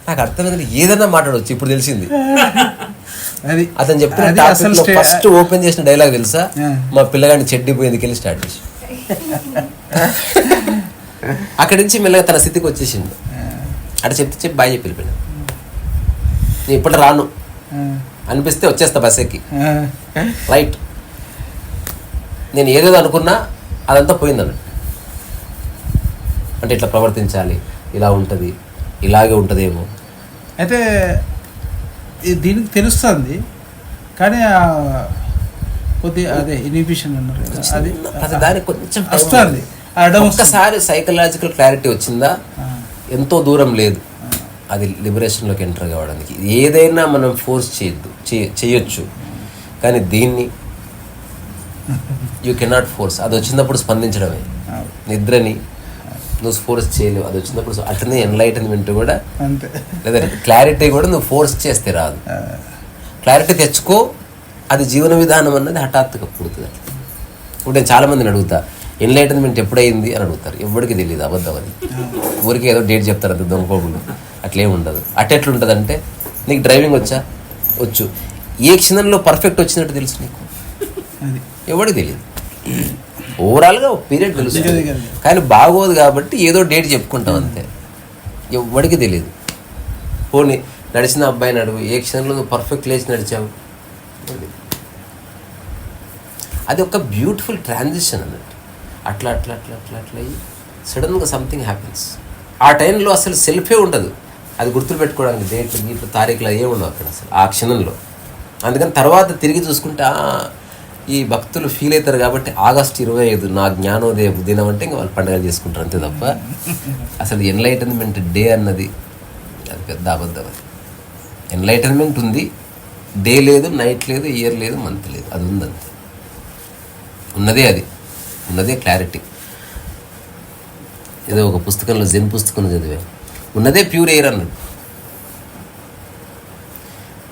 నాకు అర్థమైంది, ఏదైనా మాట్లాడవచ్చు. ఇప్పుడు తెలిసింది అతను చెప్పిన ఫస్ట్ ఓపెన్ చేసిన డైలాగ్ తెలుసా, మా పిల్లగాడిని చెడ్డిపోయేందుకు వెళ్ళి స్టార్ట్ చేసి అక్కడి నుంచి మెల్లగా తన స్థితికి వచ్చేసింది. అటు చెప్పి బాయ్ చెప్పి వెళ్ళిపోయినా. నేను ఇప్పుడు రాను అనిపిస్తే వచ్చేస్తా బస్ ఎక్కి, రైట్. నేను ఏదేదో అనుకున్నా అదంతా పోయిందన్న. అంటే ఇట్లా ప్రవర్తించాలి, ఇలా ఉంటుంది, ఇలాగే ఉంటుందేమో. అయితే దీనికి తెలుస్తుంది కానీ కొద్ది అదే ఇన్హిబిషన్ అన్నారు అది దానికి కొంచెం వస్తుంది. ఒక్కసారి సైకలాజికల్ క్లారిటీ వచ్చిందా ఎంతో దూరం లేదు అది లిబరేషన్లోకి ఎంటర్ కావడానికి. ఏదైనా మనం ఫోర్స్ చేయొచ్చు, కానీ దీన్ని యూ కెనాట్ ఫోర్స్. అది వచ్చినప్పుడు స్పందించడమే. నిద్రని నువ్వు ఫోర్స్ చేయలేవు, అది వచ్చినప్పుడు. అట్లనే ఎన్లైటన్మెంట్ కూడా అంతే, లేదా క్లారిటీ కూడా నువ్వు ఫోర్స్ చేస్తే రాదు. క్లారిటీ తెచ్చుకో, అది జీవన విధానం అన్నది హఠాత్తుగా పుడుతుంది. ఇప్పుడు నేను చాలామందిని అడుగుతా, ఎన్లైటన్మెంట్ ఎప్పుడైంది అని అడుగుతారు. ఎవరికి తెలియదు, అబద్ధం అది. ఊరికి ఏదో డేట్ చెప్తారు, అంత దొంగకోకుండా. అట్లేం ఉండదు. అట్టెట్లుంటుంది అంటే, నీకు డ్రైవింగ్ వచ్చు, ఏ క్షణంలో పర్ఫెక్ట్ వచ్చినట్టు తెలుసు నీకు, ఎవరికి తెలియదు. ఓవరాల్గా ఒక పీరియడ్ తెలుస్తుంది, కానీ బాగోదు కాబట్టి ఏదో డేట్ చెప్పుకుంటాం అంతే. ఎవరికి తెలియదు. పోనీ నడిచిన అబ్బాయిని అడుగు, ఏ క్షణంలో నువ్వు పర్ఫెక్ట్ లేచి నడిచావు. అది ఒక బ్యూటిఫుల్ ట్రాన్సిషన్ అన్నట్టు. అట్లా అట్లా అట్లా అట్లా అట్లా అయ్యి సడన్గా సంథింగ్ హ్యాపెన్స్. ఆ టైంలో అసలు సెల్ఫే ఉండదు, అది గుర్తులు పెట్టుకోవడానికి డేట్లు గీట్లు తారీఖులు అయ్యే ఉండవు అక్కడ అసలు ఆ క్షణంలో. అందుకని తర్వాత తిరిగి చూసుకుంటే ఈ భక్తులు ఫీల్ అవుతారు కాబట్టి ఆగస్టు 25 నా జ్ఞానోదయ దినం అంటే ఇంకా వాళ్ళు పండుగలు చేసుకుంటారు అంతే తప్ప అసలు ఎన్లైటన్మెంట్ డే అన్నది అది పెద్ద అబద్ధం. అది ఎన్లైటన్మెంట్ ఉంది, డే లేదు, నైట్ లేదు, ఇయర్ లేదు, మంత్ లేదు, అది ఉందంతే. ఉన్నదే అది, ఉన్నదే క్లారిటీ. ఏదో ఒక పుస్తకంలో జెన్ పుస్తకంలో చదివా, ఉన్నదే ప్యూర్ ఎయిర్ అన్నాడు.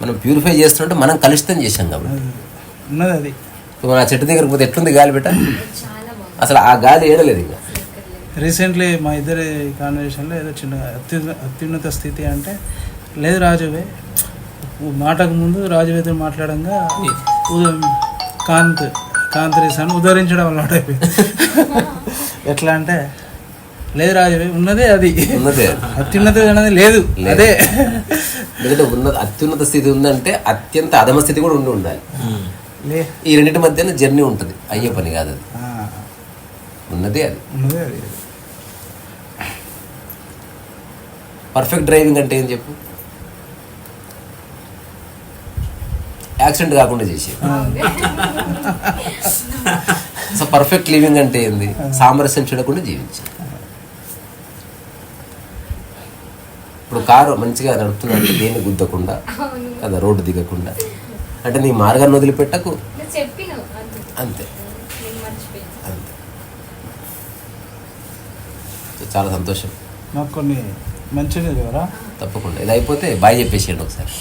మనం ప్యూరిఫై చేస్తుంటే మనం కలుషితం చేశాం కాబట్టి. ఉన్నది అది. ఇప్పుడు మన చెట్టు దగ్గరకు పోతే ఎట్లుంది గాలి బెట్ట, చాలా బాగుంది. అసలు ఆ గాలి ఏడలేదు ఇంకా. రీసెంట్లీ మా ఇద్దరి కాన్వర్సేషన్లో ఏదో చిన్న అత్యున్నత స్థితి అంటే, లేదు రాజువే మాటకు ముందు రాజువేతో మాట్లాడంగా కాంతరీసాన్ని ఉదహరించడం అలవాటు అయిపోయింది. ఎట్లా అంటే, లేదు రాజువే ఉన్నదే అది, ఉన్నదే అత్యున్నత అనేది లేదు అదే. ఎందుకంటే అత్యున్నత స్థితి ఉందంటే అత్యంత అధమ స్థితి కూడా ఉండాలి. ఈ రెండింటి మధ్యన జర్నీ ఉంటుంది, అయ్యే పని కాదు అది. ఉన్నదే అది. ఉన్నదే అది. పర్ఫెక్ట్ డ్రైవింగ్ అంటే ఏం చెప్పు? యాక్సిడెంట్ కాకుండా చేసేది. సో పర్ఫెక్ట్ లివింగ్ అంటే ఏంది? సామరస్యం చూడకుండా జీవించాలి. ఇప్పుడు కారు మంచిగా నడుపుతుందంటే దేన్ని గుద్దకుండా కదా, రోడ్డు దిగకుండా, అంటే నీ మార్గాన్ని వదిలిపెట్టకు అంతే. అంతే. చాలా సంతోషం. నాకు కొన్ని మంచిగా తప్పకుండా ఇది అయిపోతే బాయ్ చెప్పేసేయండి ఒకసారి.